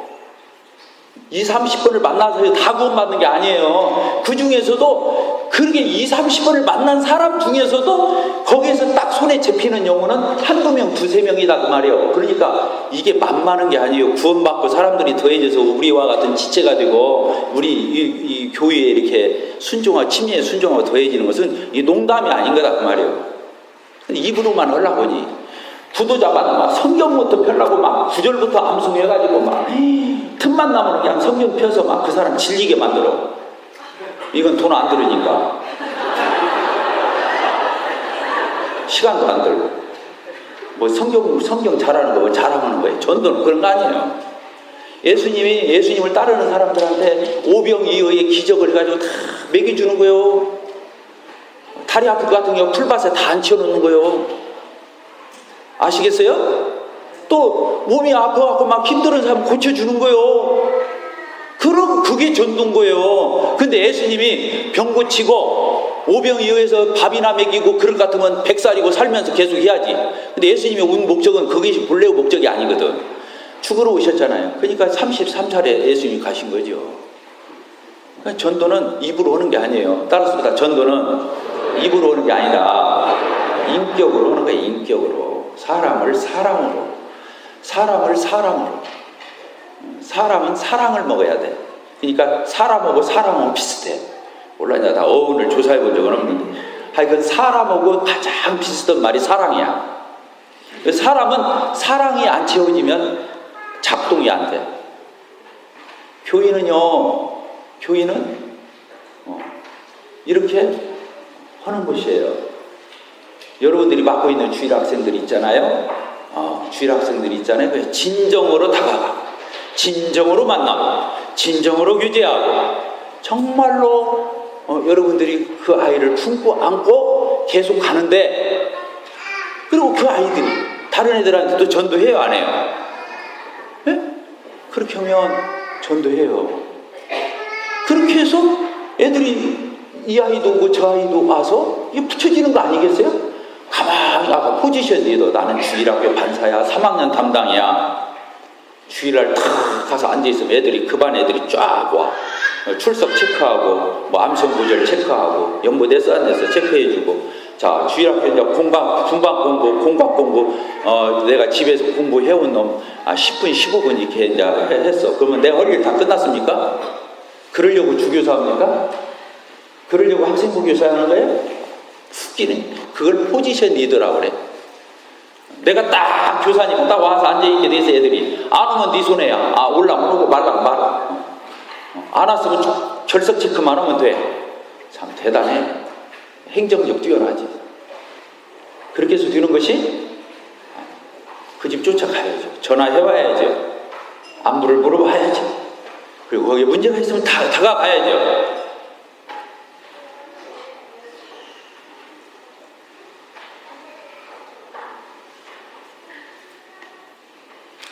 20-30번을 만나서 다 구원받는 게 아니에요. 그 중에서도 그렇게 20-30번을 만난 사람 중에서도 거기에서 딱 손에 잡히는 영혼은 한두 명, 두세 명이다 그 말이에요. 그러니까 이게 만만한 게 아니에요. 구원받고 사람들이 더해져서 우리와 같은 지체가 되고, 우리 이 교회에 이렇게 순종하고, 침례에 순종하고 더해지는 것은 이 농담이 아닌 거다 그 말이에요. 입으로만 하려고 하니 구두자마다 막 성경부터 펴려고 막 구절부터 암송해가지고 막 틈만 나면 그냥 성경 펴서 막 그 사람 질리게 만들어. 이건 돈 안 들으니까, 시간도 안 들고, 뭐 성경 잘하는 거 잘하는 거예요. 전도는 그런 거 아니에요. 예수님을 따르는 사람들한테 오병이어의 기적을 해가지고 다 먹여주는 거예요. 다리 아플 것 같은 경우 풀밭에 다 앉혀놓는 거예요. 아시겠어요? 또 몸이 아파갖고 막 힘든 사람 고쳐주는 거예요. 그게 전도인 거예요. 근데 예수님이 병 고치고 오병이어에서 밥이나 먹이고 그럴 것 같으면 100살이고 살면서 계속 해야지. 근데 예수님의 온 목적은 그것이 본래 목적이 아니거든. 죽으러 오셨잖아요. 그러니까 33살에 예수님이 가신 거죠. 그러니까 전도는 입으로 오는 게 아니에요. 따라서 전도는 입으로 오는 게 아니라 인격으로 오는 거예요. 인격으로. 사람을 사랑으로. 사람을 사람으로. 사람은 사랑을 먹어야 돼. 그러니까 사람하고 사람은 비슷해. 몰라, 이제 다 어원을 조사해 본 적은 없는데. 하여간 사람하고 가장 비슷한 말이 사랑이야. 사람은 사랑이 안 채워지면 작동이 안 돼. 교회는 이렇게 하는 것이에요. 여러분들이 맡고 있는 주일 학생들 있잖아요. 주일 학생들 있잖아요. 그래서 진정으로 다가가, 진정으로 만나고, 진정으로 유지하고, 정말로 여러분들이 그 아이를 품고 안고 계속 가는데, 그리고 그 아이들이 다른 애들한테도 전도해요, 안 해요? 네? 그렇게 하면 전도해요. 그렇게 해서 애들이 이 아이도 오고 저 아이도 와서 이게 붙여지는 거 아니겠어요? 가만히 아까 포지션 리더, 나는 주일학교 반사야, 3학년 담당이야. 주일날 탁 가서 앉아있으면 애들이, 그 반 애들이 쫙 와. 출석 체크하고, 뭐 암송 구절 체크하고, 연보 됐어 안 됐어 체크해주고. 자, 주일학교 이제 공방 공부, 내가 집에서 공부해온 놈, 10분, 15분 이렇게 이제 했어. 그러면 내 할 일 다 끝났습니까? 그러려고 주교사 합니까? 그러려고 학생부 교사 하는 거예요? 웃기네. 그걸 포지션 리더라고 그래. 내가 딱 교사니까 딱 와서 앉아있게 돼서 애들이, 안 오면 네 손해야. 올라오고 말라. 안 왔으면 결석 체크만 하면 돼. 참 대단해. 행정력 뛰어나지. 그렇게 해서 되는 것이, 그 집 쫓아가야죠. 전화해와야죠. 안부를 물어봐야죠. 그리고 거기에 문제가 있으면 다가가야죠.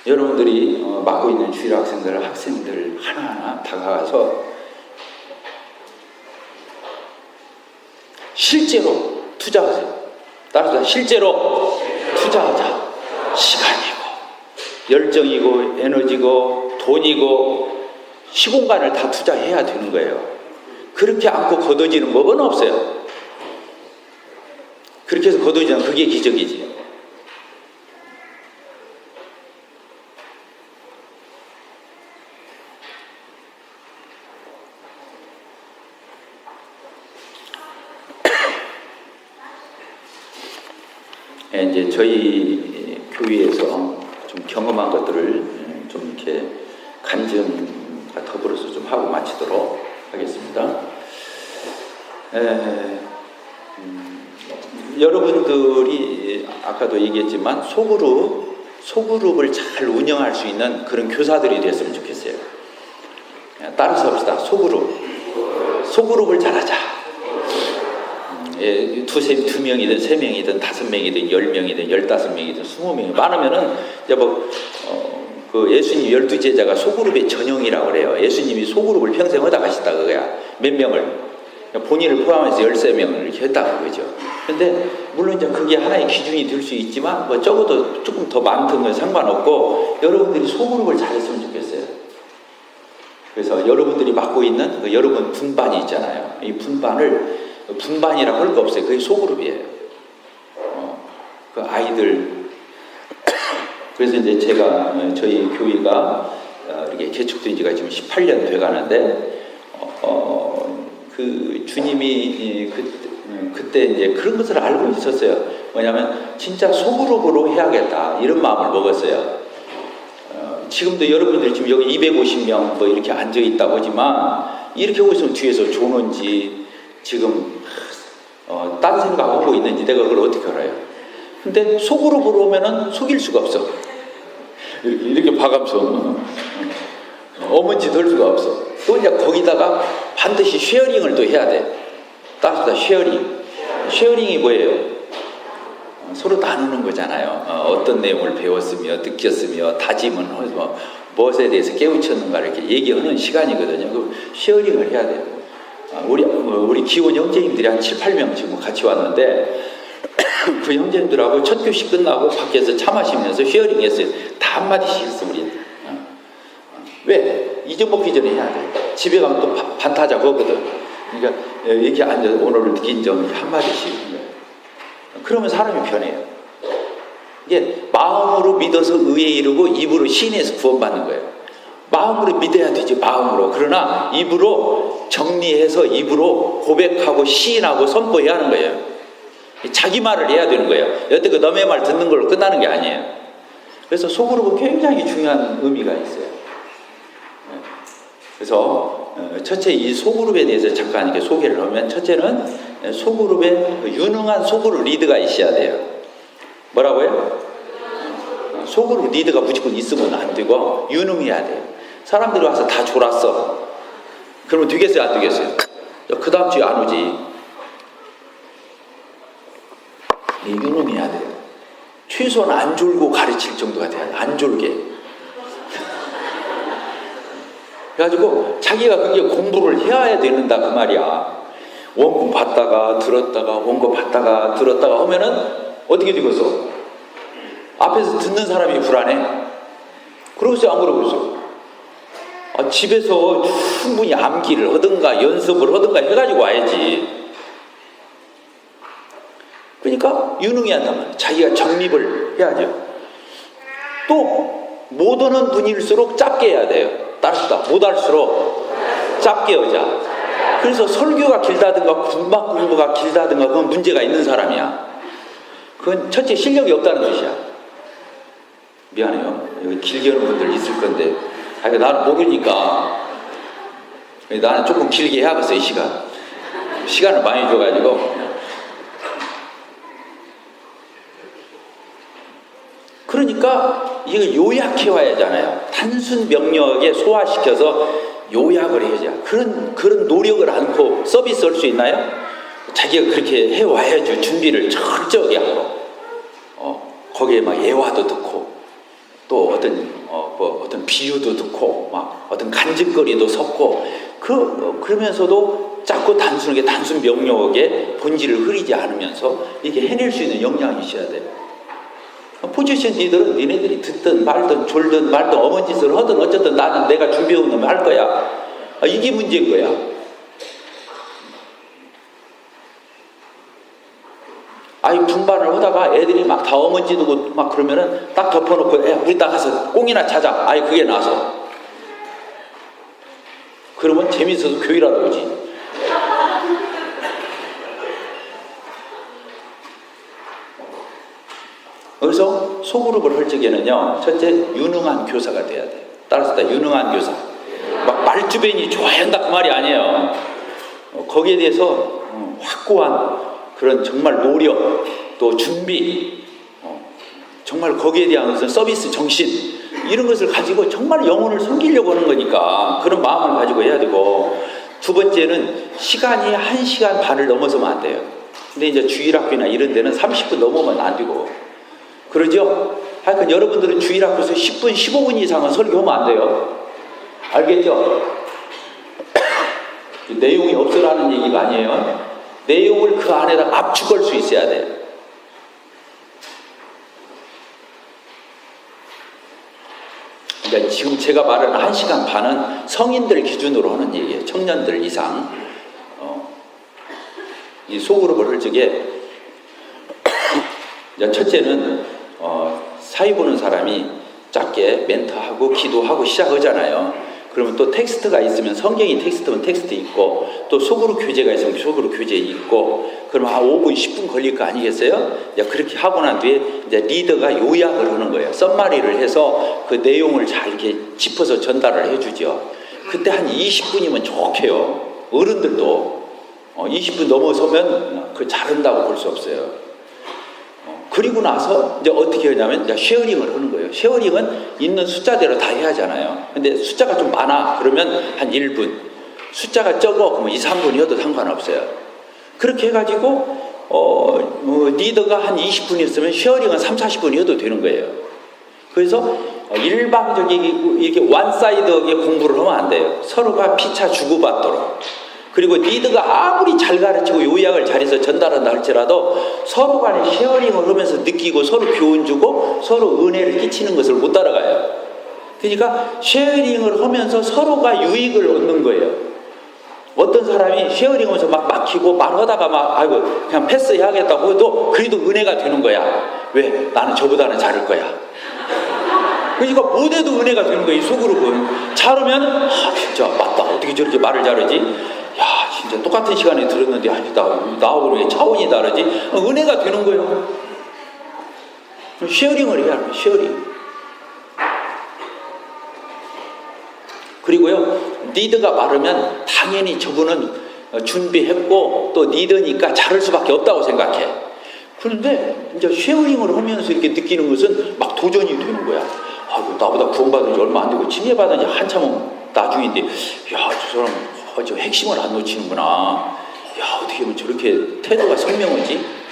여러분들이 맡고 있는 주일 학생들 하나하나 다가가서 실제로 투자하세요. 따라서 실제로 투자하자. 시간이고 열정이고 에너지고 돈이고 시공간을 다 투자해야 되는 거예요. 그렇게 않고 거둬지는 법은 없어요. 그렇게 해서 거둬지면 그게 기적이지. 이제 저희 교회에서 좀 경험한 것들을 좀 이렇게 간증과 더불어서 좀 하고 마치도록 하겠습니다. 여러분들이 아까도 얘기했지만 소그룹을 잘 운영할 수 있는 그런 교사들이 됐으면 좋겠어요. 따라서 합시다. 소그룹을 잘하자. 두 명이든 세 명이든 5명이든 10명이든 15명이든 20명이 많으면은 이제 그 예수님 12제자가 소그룹의 전형이라고 그래요. 예수님이 소그룹을 평생 하다 가셨다 그거야. 몇 명을 본인을 포함해서 13명을 이렇게 했다 그거죠. 근데 물론 이제 그게 하나의 기준이 될 수 있지만 뭐 적어도 조금 더 많든 건 상관없고 여러분들이 소그룹을 잘했으면 좋겠어요. 그래서 여러분들이 맡고 있는 그 여러분 분반이 있잖아요. 이 분반이라고 할 거 없어요. 그게 소그룹이에요. 그 아이들. 그래서 이제 제가 저희 교회가 이렇게 개척된 지가 지금 18년 돼 가는데, 그 주님이 그때 이제 그런 것을 알고 있었어요. 뭐냐면 진짜 소그룹으로 해야겠다 이런 마음을 먹었어요. 지금도 여러분들이 지금 여기 250명 뭐 이렇게 앉아 있다고 하지만 이렇게 하고 있으면 뒤에서 조는지 지금 딴 생각하고 있는지 내가 그걸 어떻게 알아요? 근데 소그룹으로 오면은 속일 수가 없어. 이렇게 봐가면서 어문짓 할 수가 없어. 또 이제 거기다가 반드시 쉐어링을 또 해야 돼. 따라서 쉐어링이 뭐예요? 서로 나누는 거잖아요. 어떤 내용을 배웠으며 느꼈으며 다짐은 하면서 무엇에 대해서 깨우쳤는가 이렇게 얘기하는 시간이거든요. 그 쉐어링을 해야 돼요. 우리 기원 형제님들이 한 7, 8명 지금 같이 왔는데 그 형제님들하고 첫 교시 끝나고 밖에서 차 마시면서 쉐어링 했어요. 다 한마디씩 했어 우리. 왜? 잊어먹기 전에 해야 돼. 집에 가면 또 반타작 하거든. 그러니까 이렇게 앉아서 오늘 느낀 점 한마디씩. 그러면 사람이 변해요. 이게 마음으로 믿어서 의에 이르고 입으로 시인해서 구원받는 거예요. 마음으로 믿어야 되지, 마음으로. 그러나 입으로 정리해서 입으로 고백하고 시인하고 선포해야 하는 거예요. 자기 말을 해야 되는 거예요. 여태껏 남의 말 듣는 걸로 끝나는 게 아니에요. 그래서 소그룹은 굉장히 중요한 의미가 있어요. 그래서 첫째 이 소그룹에 대해서 잠깐 이렇게 소개를 하면, 첫째는 소그룹에 유능한 소그룹 리더가 있어야 돼요. 뭐라고요? 소그룹 리더가 무조건 있으면 안 되고 유능해야 돼요. 사람들이 와서 다 졸았어. 그러면 되겠어요, 안 되겠어요? 그 다음 주에 안 오지. 유능해야 돼요. 최소한 안 졸고 가르칠 정도가 돼야 돼. 안 졸게. 그래가지고 자기가 그게 공부를 해야 된다 그 말이야. 원고 받다가 들었다가 원고 받다가 들었다가 하면은 어떻게 되겠어? 앞에서 듣는 사람이 불안해. 그러고서 안 그러고 있어. 집에서 충분히 암기를 하든가 연습을 하든가 해가지고 와야지. 그러니까 유능해야 한단 말이야. 자기가 정립을 해야죠. 또 못 오는 분일수록 짧게 해야 돼요. 따르다 못할수록 짧게 하자. 그래서 설교가 길다든가 군막 공부가 길다든가 그건 문제가 있는 사람이야. 그건 첫째 실력이 없다는 뜻이야. 미안해요. 여기 길게 하는 분들 있을 건데 나는 모르니까 나는 조금 길게 해야겠어. 이 시간을 많이 줘가지고. 그러니까 이걸 요약해 와야 하잖아요. 단순 명료하게 소화시켜서 요약을 해야죠. 그런 노력을 않고 서비스 할 수 있나요? 자기가 그렇게 해 와야죠. 준비를 철저하게 하고. 거기에 막 예화도 듣고 또 어떤 비유도 듣고 막 어떤 간증거리도 섞고 그러면서도 자꾸 단순하게 단순 명료하게 본질을 흐리지 않으면서 이렇게 해낼 수 있는 역량이 있어야 돼요. 포지션 리더는 니네들이 듣든 말든 졸든 말든 어머니짓을 하든 어쨌든 나는 내가 준비해온 놈 할 거야. 이게 문제인 거야. 분반을 하다가 애들이 막 다 어머니지고 막 그러면은 딱 덮어놓고 우리 딱 가서 꽁이나 찾아. 그게 나서. 그러면 재밌어서 교회라도 오지. 그래서 소그룹을 할 적에는요, 첫째 유능한 교사가 돼야 돼요. 따라서 다 유능한 교사. 막 말주변이 좋아야 한다 그 말이 아니에요. 거기에 대해서 확고한 그런 정말 노력, 또 준비, 정말 거기에 대한 서비스 정신 이런 것을 가지고 정말 영혼을 섬기려고 하는 거니까 그런 마음을 가지고 해야 되고, 두 번째는 시간이 1시간 반을 넘어서면 안 돼요. 근데 이제 주일학교나 이런 데는 30분 넘으면 안 되고 그러죠? 하여튼 여러분들은 주일학교에서 10분, 15분 이상은 설교하면 안 돼요. 알겠죠? 내용이 없으라는 얘기가 아니에요. 내용을 그 안에다 압축할 수 있어야 돼요. 그러니까 지금 제가 말하는 1시간 반은 성인들 기준으로 하는 얘기예요. 청년들 이상. 이 소그룹을 할 적에 첫째는 사회 보는 사람이 짧게 멘트하고 기도하고 시작하잖아요. 그러면 또 텍스트가 있으면 성경이 텍스트면 텍스트 있고 또 소그룹 교재가 있으면 소그룹 교재 있고 그러면 5분 10분 걸릴 거 아니겠어요? 그렇게 하고 난 뒤에 이제 리더가 요약을 하는 거예요. 썸마리를 해서 그 내용을 잘 이렇게 짚어서 전달을 해주죠. 그때 한 20분이면 좋게요. 어른들도 20분 넘어서면 그 잘한다고 볼 수 없어요. 그리고 나서 이제 어떻게 하냐면 이제 쉐어링을 하는 거예요. 쉐어링은 있는 숫자대로 다 해야 하잖아요. 근데 숫자가 좀 많아. 그러면 한 1분. 숫자가 적어. 그러면 2, 3분이어도 상관없어요. 그렇게 해가지고, 리더가 한 20분이었으면 쉐어링은 3, 40분이어도 되는 거예요. 그래서 일방적이고 이렇게 원사이드하게 공부를 하면 안 돼요. 서로가 피차 주고받도록. 그리고 리더가 아무리 잘 가르치고 요약을 잘해서 전달한다 할지라도 서로 간에 쉐어링을 하면서 느끼고 서로 교훈 주고 서로 은혜를 끼치는 것을 못 따라가요. 그러니까 쉐어링을 하면서 서로가 유익을 얻는 거예요. 어떤 사람이 쉐어링하면서 막 막히고 말하다가 막 아이고 그냥 패스해야겠다고 해도 그래도 은혜가 되는 거야. 왜? 나는 저보다는 잘할 거야. 그러니까 못해도 은혜가 되는 거야. 이 소그룹은 잘하면 진짜 맞다, 어떻게 저렇게 말을 잘하지? 야 진짜 똑같은 시간에 들었는데 아니 나하고 왜 차원이 다르지? 은혜가 되는 거예요. 쉐어링을 해야 합니다. 쉐어링. 그리고요, 리더가 말하면 당연히 저분은 준비했고 또 리더니까 잘할 수밖에 없다고 생각해. 그런데 이제 쉐어링을 하면서 이렇게 느끼는 것은 막 도전이 되는 거야. 아이고, 나보다 구원받은 지 얼마 안 되고 칭해받은 지 한참 나중인데, 야, 저 사람 저 핵심을 안 놓치는구나. 야, 어떻게 하면 저렇게 태도가 선명하지?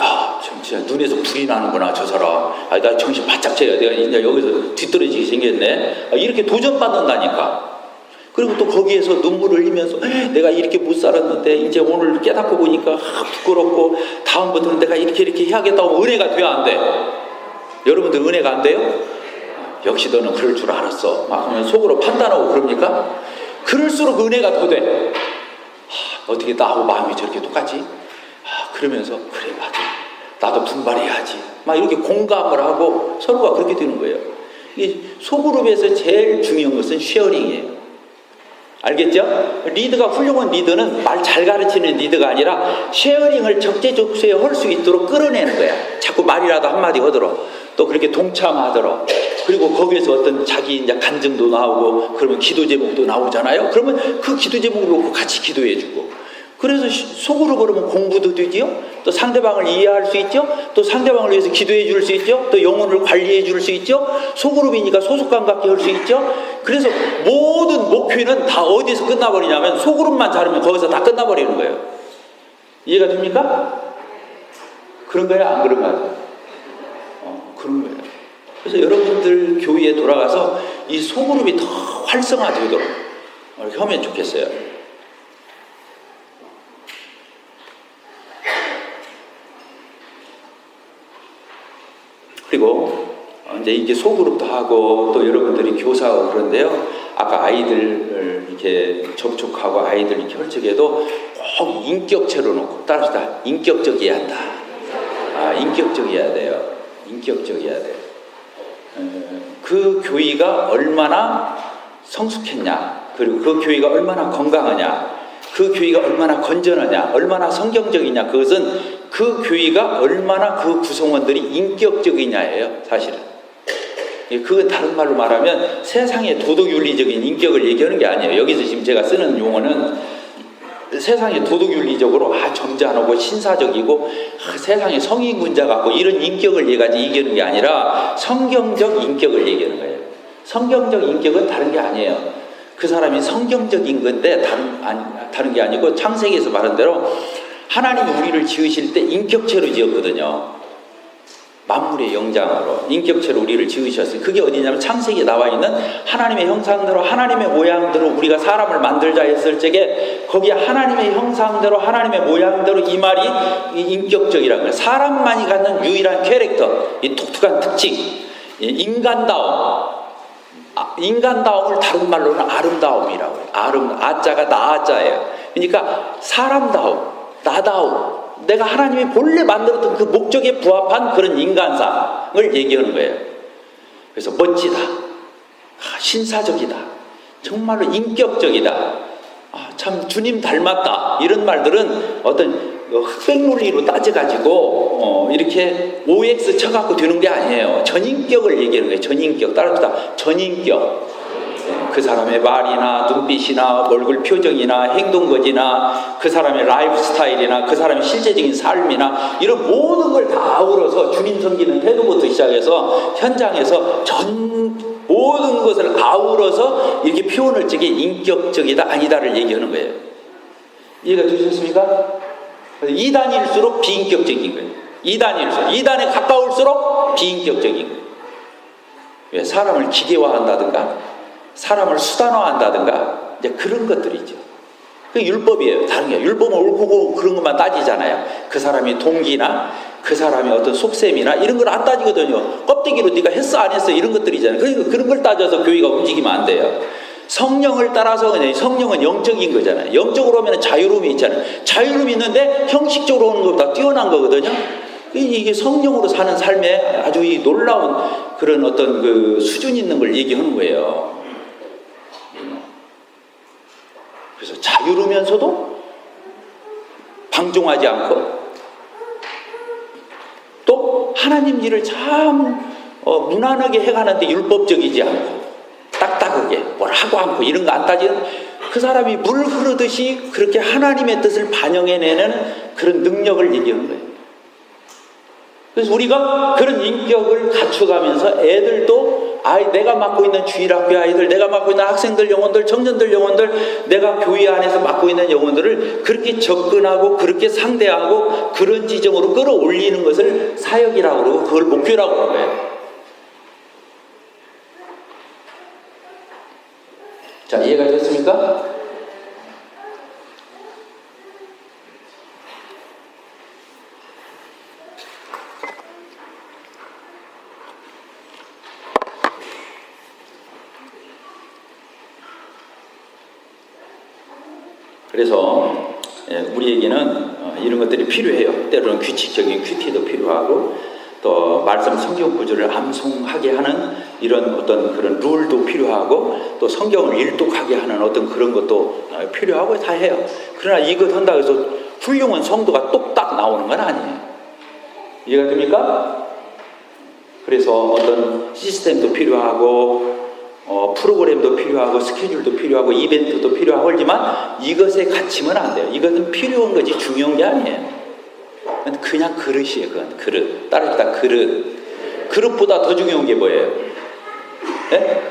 야, 진짜 눈에서 불이 나는구나, 저 사람. 아, 나 정신 바짝 차려. 내가 이제 여기서 뒤떨어지게 생겼네. 이렇게 도전받는다니까. 그리고 또 거기에서 눈물을 흘리면서 내가 이렇게 못 살았는데 이제 오늘 깨닫고 보니까 부끄럽고 다음부터는 내가 이렇게 해야겠다고 은혜가 돼야 안 돼. 여러분들 은혜가 안 돼요? 역시 너는 그럴 줄 알았어. 막 하면 속으로 판단하고 그럽니까? 그럴수록 은혜가 더 돼. 어떻게 나하고 마음이 저렇게 똑같지? 그러면서 그래 맞아, 나도 분발해야지, 막 이렇게 공감을 하고 서로가 그렇게 되는 거예요. 이 소그룹에서 제일 중요한 것은 쉐어링이에요. 알겠죠? 리더가 훌륭한 리더는 말 잘 가르치는 리더가 아니라 쉐어링을 적재적소에 할 수 있도록 끌어내는 거야. 자꾸 말이라도 한마디 하도록, 또 그렇게 동참하도록. 그리고 거기에서 어떤 자기 이제 간증도 나오고 그러면 기도 제목도 나오잖아요. 그러면 그 기도 제목을 놓고 같이 기도해주고. 그래서 속으로 그러면 공부도 되지요. 또 상대방을 이해할 수 있죠. 또 상대방을 위해서 기도해 줄 수 있죠. 또 영혼을 관리해 줄 수 있죠. 소그룹이니까 소속감 갖게 할 수 있죠. 그래서 모든 목표는 다 어디서 끝나버리냐면 소그룹만 잘하면 거기서 다 끝나버리는 거예요. 이해가 됩니까? 그런 거야? 안 그런 거야? 그런 거예요. 그래서 여러분들 교회에 돌아가서 이 소그룹이 더 활성화되도록 이렇게 하면 좋겠어요. 그리고 이제 이게 소그룹도 하고 또 여러분들이 교사하고 그런데요. 아까 아이들을 이렇게 접촉하고 아이들 이렇게 할 적에도 꼭 인격체로 놓고 따라서 인격적이어야 한다. 인격적이어야 돼요. 인격적이어야 돼요. 그 교회가 얼마나 성숙했냐, 그리고 그 교회가 얼마나 건강하냐, 그 교회가 얼마나 건전하냐, 얼마나 성경적이냐, 그것은 그 교회가 얼마나 그 구성원들이 인격적이냐예요, 사실은. 그건 다른 말로 말하면 세상의 도덕윤리적인 인격을 얘기하는 게 아니에요. 여기서 지금 제가 쓰는 용어는 세상의 도덕윤리적으로 점잖하고 신사적이고 세상의 성인군자 같고 이런 인격을 얘기하는 게 아니라 성경적 인격을 얘기하는 거예요. 성경적 인격은 다른 게 아니에요. 그 사람이 성경적인 건데 다른 게 아니고 창세기에서 말한 대로 하나님이 우리를 지으실 때 인격체로 지었거든요. 만물의 영장으로 인격체로 우리를 지으셨어요. 그게 어디냐면 창세기에 나와 있는 하나님의 형상대로 하나님의 모양대로 우리가 사람을 만들자 했을 적에 거기에 하나님의 형상대로 하나님의 모양대로 이 말이 인격적이라는 거예요. 사람만이 갖는 유일한 캐릭터, 이 독특한 특징, 인간다움을 다른 말로는 아름다움이라고 해요. 아자가 나아자예요. 그러니까 사람다움, 나다움, 내가 하나님이 본래 만들었던 그 목적에 부합한 그런 인간상을 얘기하는 거예요. 그래서 멋지다, 신사적이다, 정말로 인격적이다, 참 주님 닮았다, 이런 말들은 어떤 흑백 논리로 따져가지고 이렇게 OX 쳐갖고 되는 게 아니에요. 전인격을 얘기하는 거예요. 전인격. 따라서 전인격. 그 사람의 말이나 눈빛이나 얼굴 표정이나 행동거지나 그 사람의 라이프 스타일이나 그 사람의 실제적인 삶이나 이런 모든 걸 다 아우러서 주님 섬기는 태도부터 시작해서 현장에서 모든 것을 아우러서 이렇게 표현할 적에 인격적이다 아니다를 얘기하는 거예요. 이해가 되셨습니까? 2단일수록 비인격적인 거예요. 2단에 가까울수록 비인격적인 거예요. 왜? 사람을 기계화한다든가 사람을 수단화한다든가 이제 그런 것들이죠. 그 율법이에요. 다른 게 율법은 옳고 그런 것만 따지잖아요. 그 사람의 동기나 그 사람의 어떤 속셈이나 이런 걸 안 따지거든요. 껍데기로 네가 했어 안 했어 이런 것들이잖아요. 그러니까 그런 걸 따져서 교회가 움직이면 안 돼요. 성령을 따라서 그냥 성령은 영적인 거잖아요. 영적으로 오면 자유로움이 있잖아요. 자유로움이 있는데 형식적으로 오는 것보다 뛰어난 거거든요. 이게 성령으로 사는 삶에 아주 이 놀라운 그런 어떤 그 수준 있는 걸 얘기하는 거예요. 그래서 자유로우면서도 방종하지 않고 또 하나님 일을 참 무난하게 해가는데 율법적이지 않고 딱딱하게 뭘 하고 않고 이런 거 안 따지는 그 사람이 물 흐르듯이 그렇게 하나님의 뜻을 반영해내는 그런 능력을 얘기하는 거예요. 그래서 우리가 그런 인격을 갖춰가면서 애들도 내가 맡고 있는 주일학교 아이들, 내가 맡고 있는 학생들 영혼들, 청년들 영혼들, 내가 교회 안에서 맡고 있는 영혼들을 그렇게 접근하고 그렇게 상대하고 그런 지점으로 끌어올리는 것을 사역이라고 그러고 그걸 목표라고 그러는 거예요. 자, 이해가 됐습니까? 그래서 우리에게는 이런 것들이 필요해요. 때로는 규칙적인 큐티도 필요하고 또 말씀 성경 구절을 암송하게 하는 이런 어떤 그런 룰도 필요하고 또 성경을 일독하게 하는 어떤 그런 것도 필요하고 다 해요. 그러나 이것 한다고 해서 훌륭한 성도가 똑딱 나오는 건 아니에요. 이해가 됩니까? 그래서 어떤 시스템도 필요하고 프로그램도 필요하고 스케줄도 필요하고 이벤트도 필요하고 하지만 이것에 갇히면 안 돼요. 이것은 필요한 거지 중요한 게 아니에요. 그냥 그릇이에요. 그건 그릇. 따르다 그릇. 그릇보다 더 중요한 게 뭐예요? 네?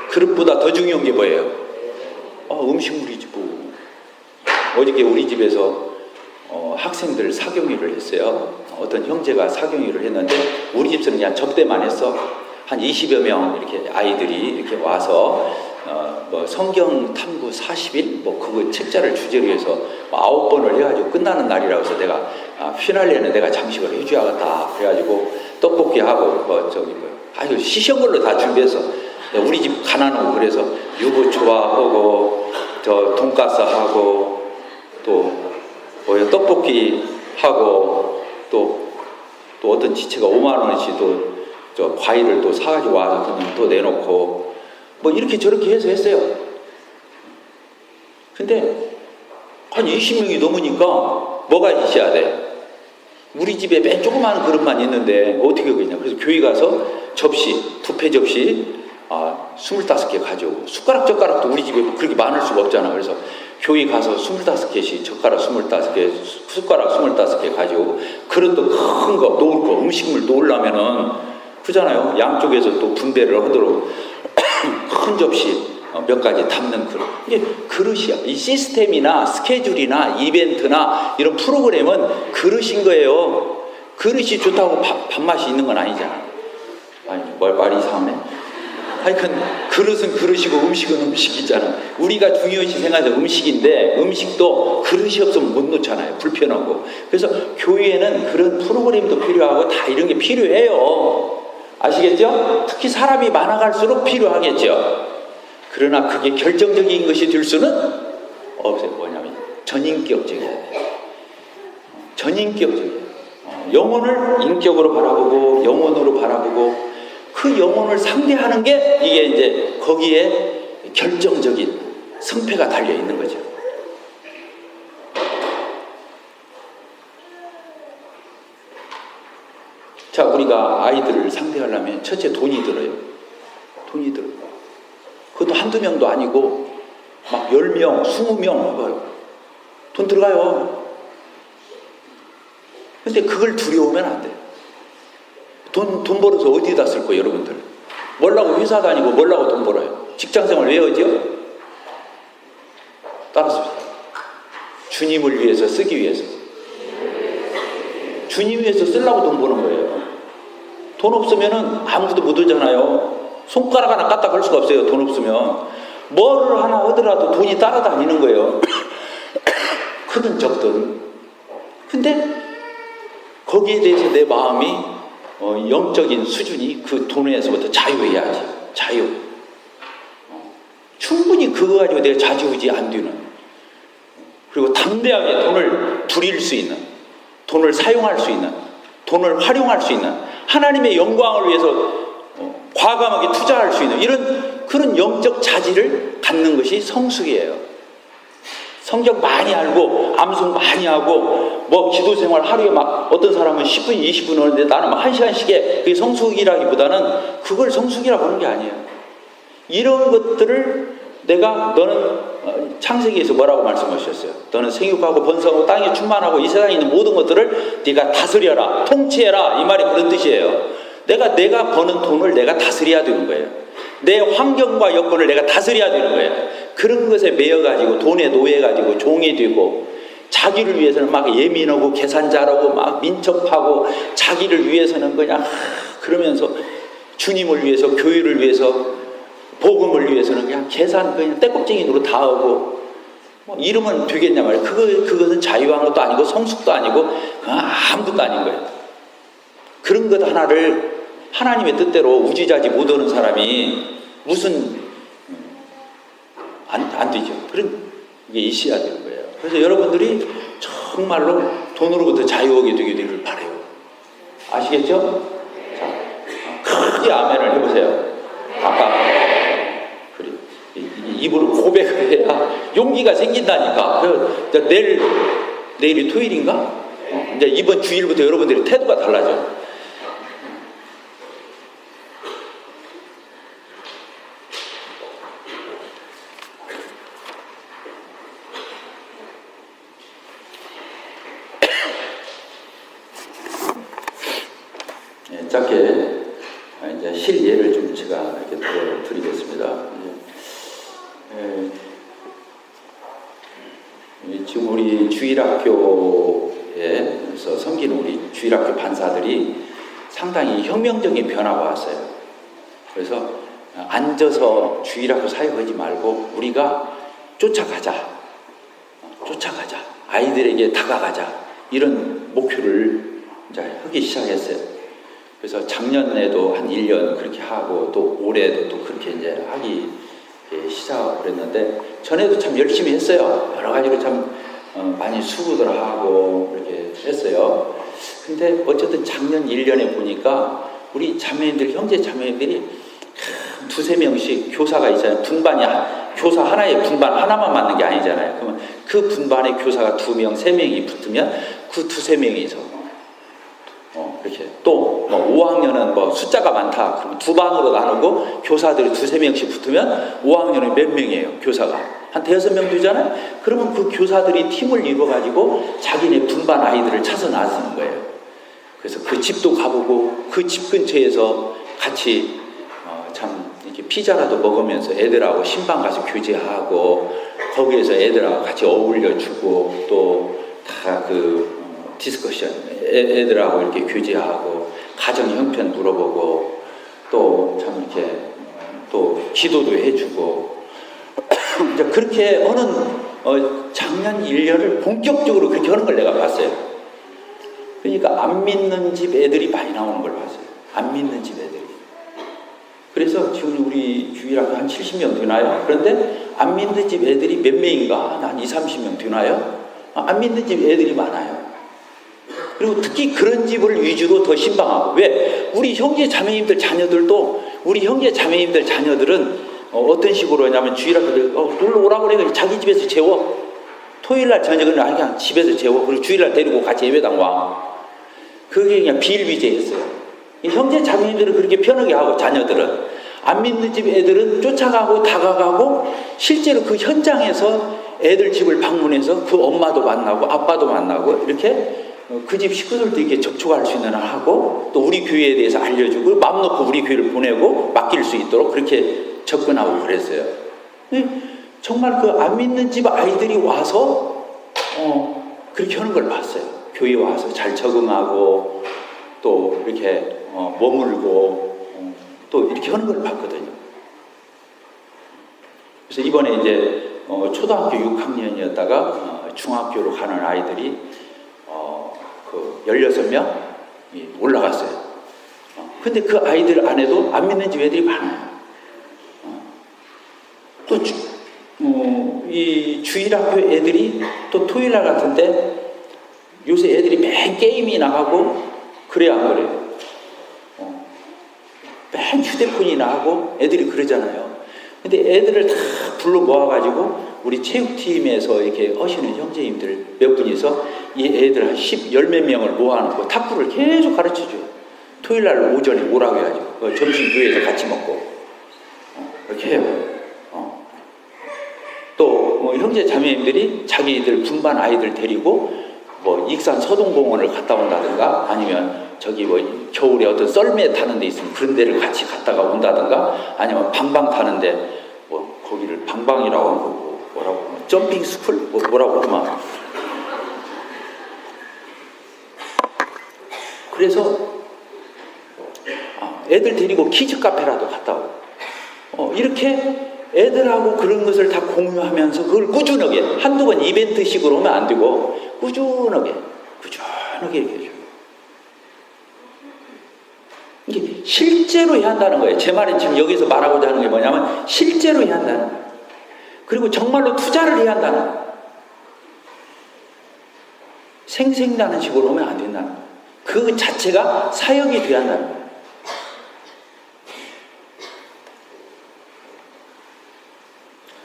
그릇보다 더 중요한 게 뭐예요? 음식물이지 뭐. 어저께 우리 집에서 학생들 사경위를 했어요. 어떤 형제가 사경위를 했는데 우리 집에서는 그냥 접대만 했어. 한 20여 명 이렇게 아이들이 이렇게 와서 뭐 성경 탐구 40일 뭐 그거 책자를 주제로 해서 9번을 해가지고 끝나는 날이라고 해서 내가 피날레는 내가 장식을 해줘야겠다 그래가지고 떡볶이하고 아주 시시한 걸로 다 준비해서 우리 집 가난하고 그래서 유부초밥하고 저 돈가스하고 또 떡볶이 하고 또 어떤 지체가 5만 원씩 또 저 과일을 또 사가지고 와서 또 내놓고 뭐 이렇게 저렇게 해서 했어요. 근데 한 20명이 넘으니까 뭐가 있어야 돼? 우리 집에 맨 조그마한 그릇만 있는데 어떻게 그러냐? 그래서 교회 가서 접시, 부페 접시 25개 가져오고 숟가락 젓가락도 우리 집에 그렇게 많을 수가 없잖아. 그래서 교회 가서 25개씩 젓가락 25개, 숟가락 25개 가져오고 그릇도 큰 거 놓을 거 음식물 놓으려면은 그잖아요. 양쪽에서 또 분배를 하도록 큰 접시 몇 가지 담는 그릇. 이게 그릇이야. 이 시스템이나 스케줄이나 이벤트나 이런 프로그램은 그릇인 거예요. 그릇이 좋다고 밥맛이 있는 건 아니잖아. 아니, 말이 이상하네. 하여튼 그릇은 그릇이고 음식은 음식이잖아. 우리가 중요시 생각하는 음식인데 음식도 그릇이 없으면 못 놓잖아요. 불편하고. 그래서 교회에는 그런 프로그램도 필요하고 다 이런 게 필요해요. 아시겠죠? 특히 사람이 많아갈수록 필요하겠죠. 그러나 그게 결정적인 것이 될 수는 없어요. 뭐냐면 전인격적이어야 돼요. 전인격적이에요. 영혼을 인격으로 바라보고 영혼으로 바라보고 그 영혼을 상대하는 게 이게 이제 거기에 결정적인 성패가 달려 있는 거죠. 자, 우리가 아이들을 상대하려면 첫째 돈이 들어요. 돈이 들어요. 그것도 한두 명도 아니고 막 10명, 20명 해봐요. 돈 들어가요. 근데 그걸 두려우면 안 돼요. 돈 벌어서 어디다 쓸 거예요, 여러분들? 뭐라고 회사 다니고 뭐라고 돈 벌어요? 직장생활 왜 하죠? 따라서 주님을 위해서 쓰기 위해서. 주님 위해서 쓰려고 돈 버는 거예요. 돈 없으면은 아무것도 못 하잖아요. 손가락 하나 까딱 할 수가 없어요. 돈 없으면. 뭐를 하나 하더라도 돈이 따라다니는 거예요. 크든 적든. 근데 거기에 대해서 내 마음이 영적인 수준이 그 돈에서부터 자유해야지. 자유. 충분히 충분히 그거 가지고 내가 좌지우지 안 되는, 그리고 담대하게 돈을 부릴 수 있는, 돈을 사용할 수 있는, 돈을 활용할 수 있는, 하나님의 영광을 위해서 과감하게 투자할 수 있는 이런 그런 영적 자질을 갖는 것이 성숙이에요. 성경 많이 알고 암송 많이 하고 뭐 기도 생활 하루에 막 어떤 사람은 10분 20분 하는데 나는 막 1시간씩에 그게 성숙이라기보다는 그걸 성숙이라고 하는 게 아니에요. 이런 것들을 너는 창세기에서 뭐라고 말씀하셨어요? 너는 생육하고 번성하고 땅에 충만하고 이 세상에 있는 모든 것들을 네가 다스려라, 통치해라, 이 말이 그런 뜻이에요. 내가 버는 돈을 내가 다스려야 되는 거예요. 내 환경과 여건을 내가 다스려야 되는 거예요. 그런 것에 매여가지고 돈에 노예가지고 종이 되고 자기를 위해서는 막 예민하고 계산 잘하고 막 민첩하고 자기를 위해서는 그냥 그러면서 주님을 위해서, 교회를 위해서, 복음을 위해서는 그냥 계산 그냥 떼껍쟁이 노릇 다 하고 뭐 이러면 되겠냐 말이에요. 그것은 자유한 것도 아니고 성숙도 아니고 아무것도 아닌 거예요. 그런 것 하나를 하나님의 뜻대로 우지자지 못하는 사람이 무슨 안 되죠. 그런 게 있어야 되는 거예요. 그래서 여러분들이 정말로 돈으로부터 자유하게 되기를 바라요. 아시겠죠? 자, 크게 아멘을 해보세요. 아까 입으로 고백을 해야 용기가 생긴다니까. 내일이 토요일인가? 이제 이번 주일부터 여러분들의 태도가 달라져. 짧게 이제 실예를 좀 제가 이렇게 드리겠습니다. 지금 우리 주일학교에서 섬기는 우리 주일학교 반사들이 상당히 혁명적인 변화가 왔어요. 그래서 앉아서 주일학교 사역하지 말고 우리가 쫓아가자, 아이들에게 다가가자, 이런 목표를 이제 하기 시작했어요. 그래서 작년에도 한 1년 그렇게 하고 또 올해도 또 그렇게 이제 하기 시작을 했는데, 전에도 참 열심히 했어요. 여러 가지로 참 많이 수고들 하고 이렇게 했어요. 근데 어쨌든 작년 1년에 보니까 우리 자매님들, 형제 자매님들이 두세 명씩 교사가 있잖아요. 교사 하나에 분반 하나만 맞는 게 아니잖아요. 그러면 그 분반에 교사가 2명, 3명이 붙으면 그 두세 명이서 이렇게 또 5학년은 뭐 숫자가 많다. 그러면 2반으로 나누고 교사들이 2~3명씩 붙으면 5학년은 몇 명이에요? 교사가 한 5명 되잖아요. 그러면 그 교사들이 팀을 이뤄가지고 자기네 분반 아이들을 찾아 나서는 거예요. 그래서 그 집도 가보고 그 집 근처에서 같이 참 이렇게 피자라도 먹으면서 애들하고 신방 가서 교제하고 거기에서 애들하고 같이 어울려주고 또 다 디스커션, 애들하고 이렇게 교제하고 가정 형편 물어보고 또 참 이렇게 또 기도도 해주고 이제 그렇게 하는 작년 1년을 본격적으로 그렇게 하는 걸 내가 봤어요. 그러니까 안 믿는 집 애들이 많이 나오는 걸 봤어요. 안 믿는 집 애들이. 그래서 지금 우리 주일학교 한 70명 되나요? 그런데 안 믿는 집 애들이 몇 명인가? 한 20~30명 되나요? 안 믿는 집 애들이 많아요. 그리고 특히 그런 집을 위주로 더 신방하고. 왜? 우리 형제 자매님들 자녀들도, 우리 형제 자매님들 자녀들은 어떤 식으로 하냐면 주일학교들 놀러 오라고 그래. 자기 집에서 재워. 토요일날 저녁은 그냥 집에서 재워. 그리고 주일날 데리고 같이 예배당 와. 그게 그냥 비일비재했어요. 형제 자매님들은 그렇게 편하게 하고, 자녀들은. 안 믿는 집 애들은 쫓아가고 다가가고 실제로 그 현장에서 애들 집을 방문해서 그 엄마도 만나고 아빠도 만나고 이렇게 그 집 식구들도 이렇게 접촉할 수 있는 한 하고, 또 우리 교회에 대해서 알려주고 마음 놓고 우리 교회를 보내고 맡길 수 있도록 그렇게 접근하고 그랬어요. 정말 그 안 믿는 집 아이들이 와서 그렇게 하는 걸 봤어요. 교회에 와서 잘 적응하고 또 이렇게 머물고 또 이렇게 하는 걸 봤거든요. 그래서 이번에 이제 초등학교 6학년이었다가 중학교로 가는 아이들이 16명 올라갔어요. 근데 그 아이들 안에도 안 믿는 집 애들이 많아요. 또 주일학교 애들이 또 토요일날 같은데 요새 애들이 맨 게임이나 하고 그래야 안 그래요? 맨 휴대폰이나 하고 애들이 그러잖아요. 근데 애들을 다 불러 모아가지고 우리 체육팀에서 이렇게 하시는 형제님들 몇 분이서 이 애들 한 10몇 명을 모아놓고 탁구를 계속 가르쳐줘요. 토요일날 오전에 오라고 해가지고 점심 교회에서 같이 먹고 그렇게 해요. 또 형제 자매님들이 자기들 분반 아이들 데리고 뭐 익산 서동공원을 갔다 온다든가 아니면 저기 뭐 겨울에 어떤 썰매 타는 데 있으면 그런 데를 같이 갔다가 온다든가 아니면 방방 타는데 뭐 거기를 방방이라고 하는 거고 뭐라고 점핑 스쿨? 뭐라고 그만. 그래서 애들 데리고 키즈 카페라도 갔다 오고 이렇게 애들하고 그런 것을 다 공유하면서 그걸 꾸준하게 한두 번 이벤트식으로 하면 안 되고 꾸준하게 이렇게 해줘요. 이게 실제로 해야 한다는 거예요. 제 말은 지금 여기서 말하고자 하는 게 뭐냐면 실제로 해야 한다는 거예요. 그리고 정말로 투자를 해야 한다는 거예요. 생생나는 식으로 하면 안 된다는 거예요. 그 자체가 사역이 돼야 한다는 거예요.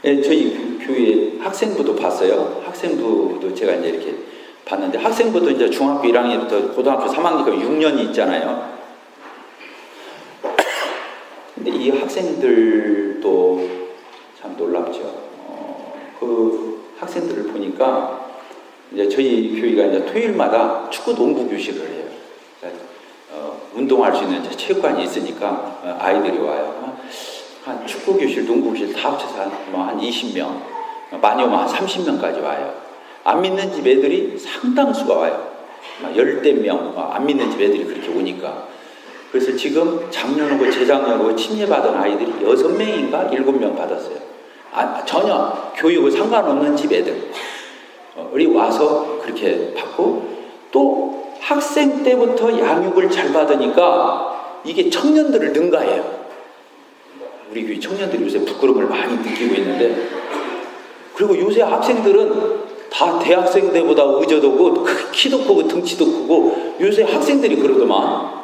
예, 저희 교회 학생부도 봤어요. 학생부도 제가 이제 이렇게 봤는데 학생부도 이제 중학교 1학년부터 고등학교 3학년까지 6년이 있잖아요. 근데 이 학생들도 참 놀랍죠. 그 학생들을 보니까 이제 저희 교회가 이제 토요일마다 축구 농구 교실을 해요. 그러니까 운동할 수 있는 체육관이 있으니까 아이들이 와요. 한 축구 교실, 농구 교실 다 합쳐서 한 20명, 많이 오면 한 30명까지 와요. 안 믿는 집 애들이 상당수가 와요. 10명, 안 믿는 집 애들이 그렇게 오니까. 그래서 지금 작년하고 재작년하고 침례받은 아이들이 6명인가 7명 받았어요. 전혀 교육을 상관없는 집 애들. 우리 와서 그렇게 받고 또 학생 때부터 양육을 잘 받으니까 이게 청년들을 능가해요. 우리 교회 청년들이 요새 부끄러움을 많이 느끼고 있는데 그리고 요새 학생들은 다 대학생 때보다 의젓하고 키도 크고 등치도 크고 요새 학생들이 그러더만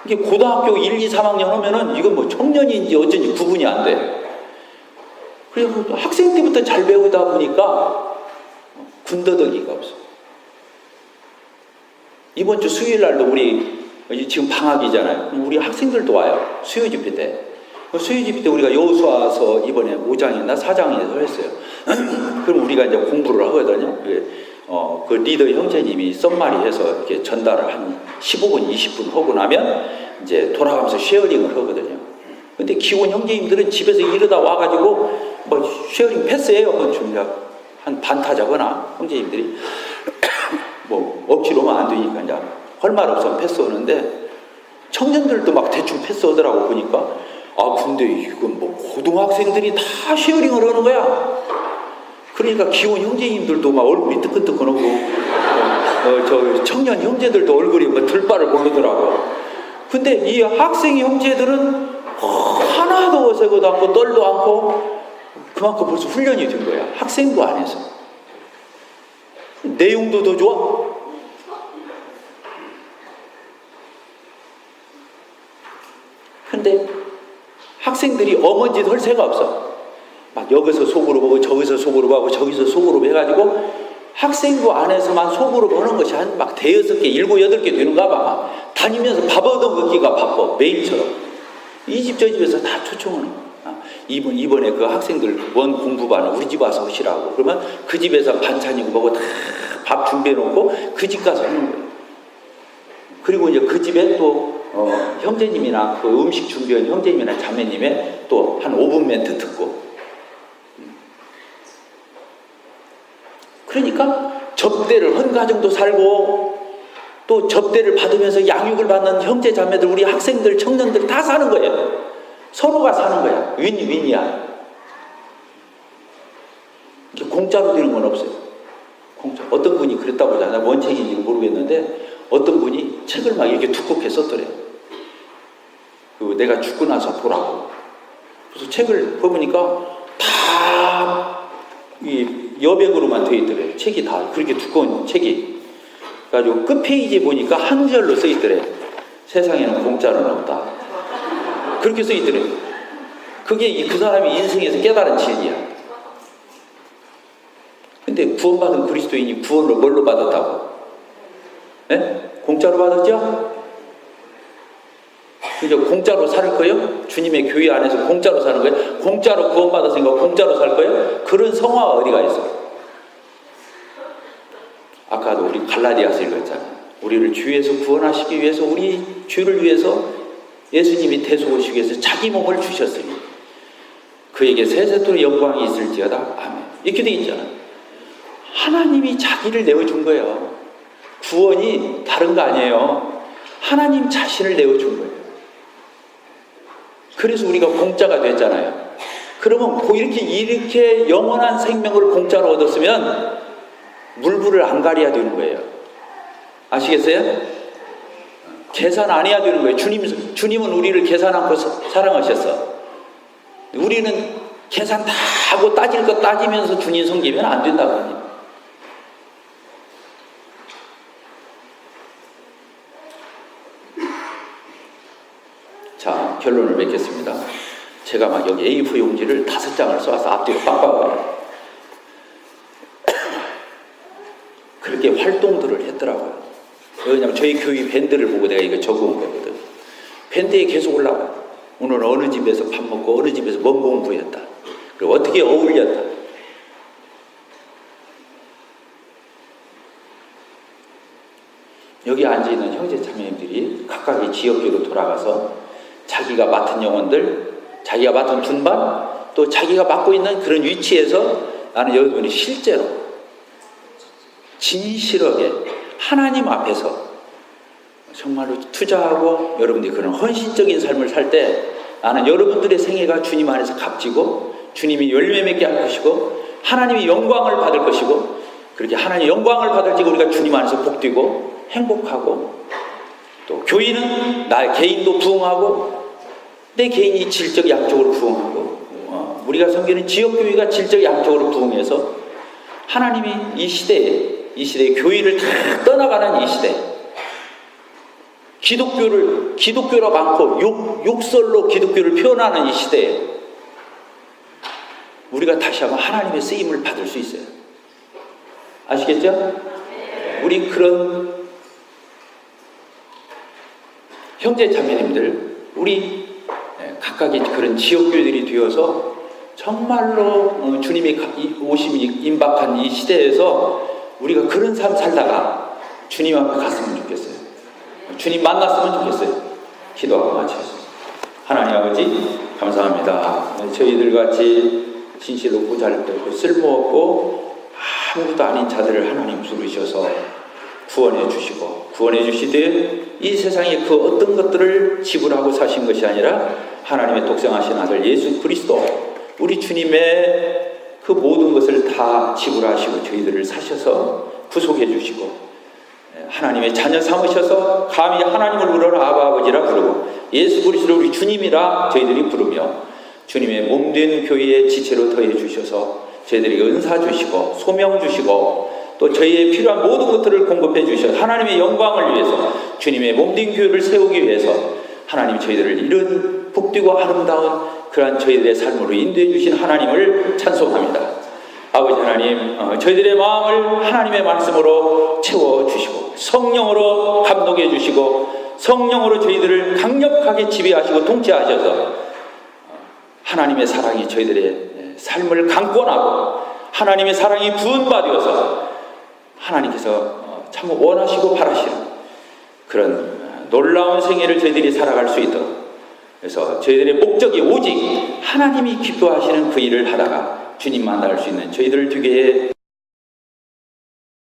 이게 고등학교 1, 2, 3학년 하면은 이건 뭐 청년인지 어쩐지 구분이 안 돼. 그리고 학생 때부터 잘 배우다 보니까 군더더기가 없어. 이번 주 수요일 날도 우리 지금 방학이잖아요. 우리 학생들도 와요. 수요 집회 때. 수요 집회 때 우리가 여호수아서 이번에 5장이나 4장에서 했어요. 그럼 우리가 이제 공부를 하거든요. 그 리더 형제님이 썸마리 해서 이렇게 전달을 한 15분, 20분 하고 나면 이제 돌아가면서 쉐어링을 하거든요. 근데 기혼 형제님들은 집에서 이러다 와가지고 뭐 쉐어링 패스해요. 한 반타자거나 형제님들이 뭐 억지로 하면 안 되니까 이제 할 말 없으면 패스하는데 청년들도 막 대충 패스하더라고 보니까 근데 이건 뭐 고등학생들이 다 쉐어링을 하는 거야. 그러니까 기혼 형제님들도 막 얼굴이 뜨끈뜨끈하고 저 청년 형제들도 얼굴이 뭐 들바를 모르더라고. 근데 이 학생 형제들은 하나도 어색하도 않고 떨도 않고 그만큼 벌써 훈련이 된 거야. 학생부 안에서. 내용도 더 좋아. 근데 학생들이 어머니짓 할 새가 없어. 막 여기서 속으로 보고 저기서 속으로 보고 저기서 속으로 해가지고 학생부 안에서만 속으로 보는 것이 한 막 5개, 7, 8개 되는가 봐. 다니면서 밥 얻어먹기가 바빠. 매일처럼. 이 집 저 집에서 다 초청하는 거야. 이번에 그 학생들 원 공부반을 우리 집 와서 하시라고. 그러면 그 집에서 반찬이고 뭐고 다 밥 준비해놓고 그 집 가서 하는 거예요. 그리고 이제 그 집에 또 형제님이나 그 음식 준비한 형제님이나 자매님의 또 한 5분 멘트 듣고. 그러니까 접대를 한 가정도 살고 또 접대를 받으면서 양육을 받는 형제 자매들, 우리 학생들, 청년들 다 사는 거예요. 서로가 사는 거야. 윈윈이야. 공짜로 되는 건 없어요. 공짜. 어떤 분이 그랬다고 하잖아요. 뭔 책인지 모르겠는데 어떤 분이 책을 막 이렇게 두껍게 썼더래요. 그 내가 죽고 나서 보라고. 그래서 책을 보니까 다 이 여백으로만 되어 있더래. 책이 다 그렇게 두꺼운 책이. 그래가지고 끝페이지에 보니까 한 절로 써 있더래. 세상에는 공짜는 없다. 그렇게 써 있더래. 그게 그 사람이 인생에서 깨달은 진리야. 근데 구원받은 그리스도인이 구원을 뭘로 받았다고? 네? 공짜로 받았죠? 그죠? 공짜로 살 거예요? 주님의 교회 안에서 공짜로 사는 거예요? 공짜로 구원받았으니까 공짜로 살 거예요? 그런 성화가 어디가 있어? 아까도 우리 갈라디아서 읽었잖아요. 우리를 주에서 구원하시기 위해서, 우리 주를 위해서 예수님이 대속하시기 위해서 자기 몸을 주셨으니 그에게 세세토록 영광이 있을지어다. 아멘. 이렇게 돼 있잖아요. 하나님이 자기를 내어준 거예요. 구원이 다른 거 아니에요. 하나님 자신을 내어준 거예요. 그래서 우리가 공짜가 됐잖아요. 그러면 이렇게 영원한 생명을 공짜로 얻었으면 물불을 안 가려야 되는 거예요. 아시겠어요? 계산 안 해야 되는 거예요. 주님은 우리를 계산 않고 사랑하셨어. 우리는 계산 다 하고 따질 거 따지면서 주님 섬기면 안 된다고 합니다. 자, 결론을 맺겠습니다. 제가 막 여기 A4 용지를 5장을 써서 앞뒤로 빡빡해요. 그렇게 활동들을 했더라고요. 왜냐면 저희 교회 밴드를 보고 내가 이거 적어온 거거든. 밴드에 계속 올라와요. 오늘 어느 집에서 밥 먹고 어느 집에서 뭔 공부했다. 그리고 어떻게 어울렸다. 여기 앉아있는 형제 자매님들이 각각의 지역교로 돌아가서 자기가 맡은 영혼들, 자기가 맡은 분반, 또 자기가 맡고 있는 그런 위치에서 나는 여러분이 실제로 진실하게 하나님 앞에서 정말로 투자하고 여러분들이 그런 헌신적인 삶을 살 때 나는 여러분들의 생애가 주님 안에서 값지고 주님이 열매 맺게 할 것이고 하나님이 영광을 받을 것이고 그렇게 하나님의 영광을 받을 때 우리가 주님 안에서 복되고 행복하고 또 교인은 나의 개인도 부흥하고 내 개인이 질적 양적으로 부흥하고 우리가 섬기는 지역교회가 질적 양적으로 부흥해서 하나님이 이 시대에 교회를 다 떠나가는 이 시대 기독교로 많고 욕설로 기독교를 표현하는 이 시대에 우리가 다시 한번 하나님의 쓰임을 받을 수 있어요. 아시겠죠? 우리 그런 형제 자매님들 우리 각각의 그런 지역교회들이 되어서 정말로 주님의 오심이 임박한 이 시대에서 우리가 그런 삶 살다가 주님 앞에 갔으면 좋겠어요. 주님 만났으면 좋겠어요. 기도하고 마치겠습니다. 하나님 아버지 감사합니다. 저희들 같이 진실로 보잘것없고 쓸모없고 아무것도 아닌 자들을 하나님 부르셔서 구원해 주시되 이 세상에 그 어떤 것들을 지불하고 사신 것이 아니라 하나님의 독생하신 아들 예수 그리스도 우리 주님의 그 모든 것을 다 지불하시고 저희들을 사셔서 구속해 주시고 하나님의 자녀 삼으셔서 감히 하나님을 부르라 아바 아버지라 부르고 예수 그리스도를 우리 주님이라 저희들이 부르며 주님의 몸된 교회의 지체로 더해 주셔서 저희들에게 은사 주시고 소명 주시고 또 저희의 필요한 모든 것들을 공급해 주셔서 하나님의 영광을 위해서 주님의 몸된 교회를 세우기 위해서 하나님 저희들을 이런 복되고 아름다운 그러한 저희들의 삶으로 인도해 주신 하나님을 찬송합니다. 아버지 하나님 저희들의 마음을 하나님의 말씀으로 채워주시고 성령으로 감동해 주시고 성령으로 저희들을 강력하게 지배하시고 통치하셔서 하나님의 사랑이 저희들의 삶을 강권하고 하나님의 사랑이 부은받아서 하나님께서 참 원하시고 바라시는 그런 놀라운 생애를 저희들이 살아갈 수 있도록 그래서 저희들의 목적이 오직 하나님이 기뻐하시는 그 일을 하다가 주님 만날 수 있는 저희들을 되게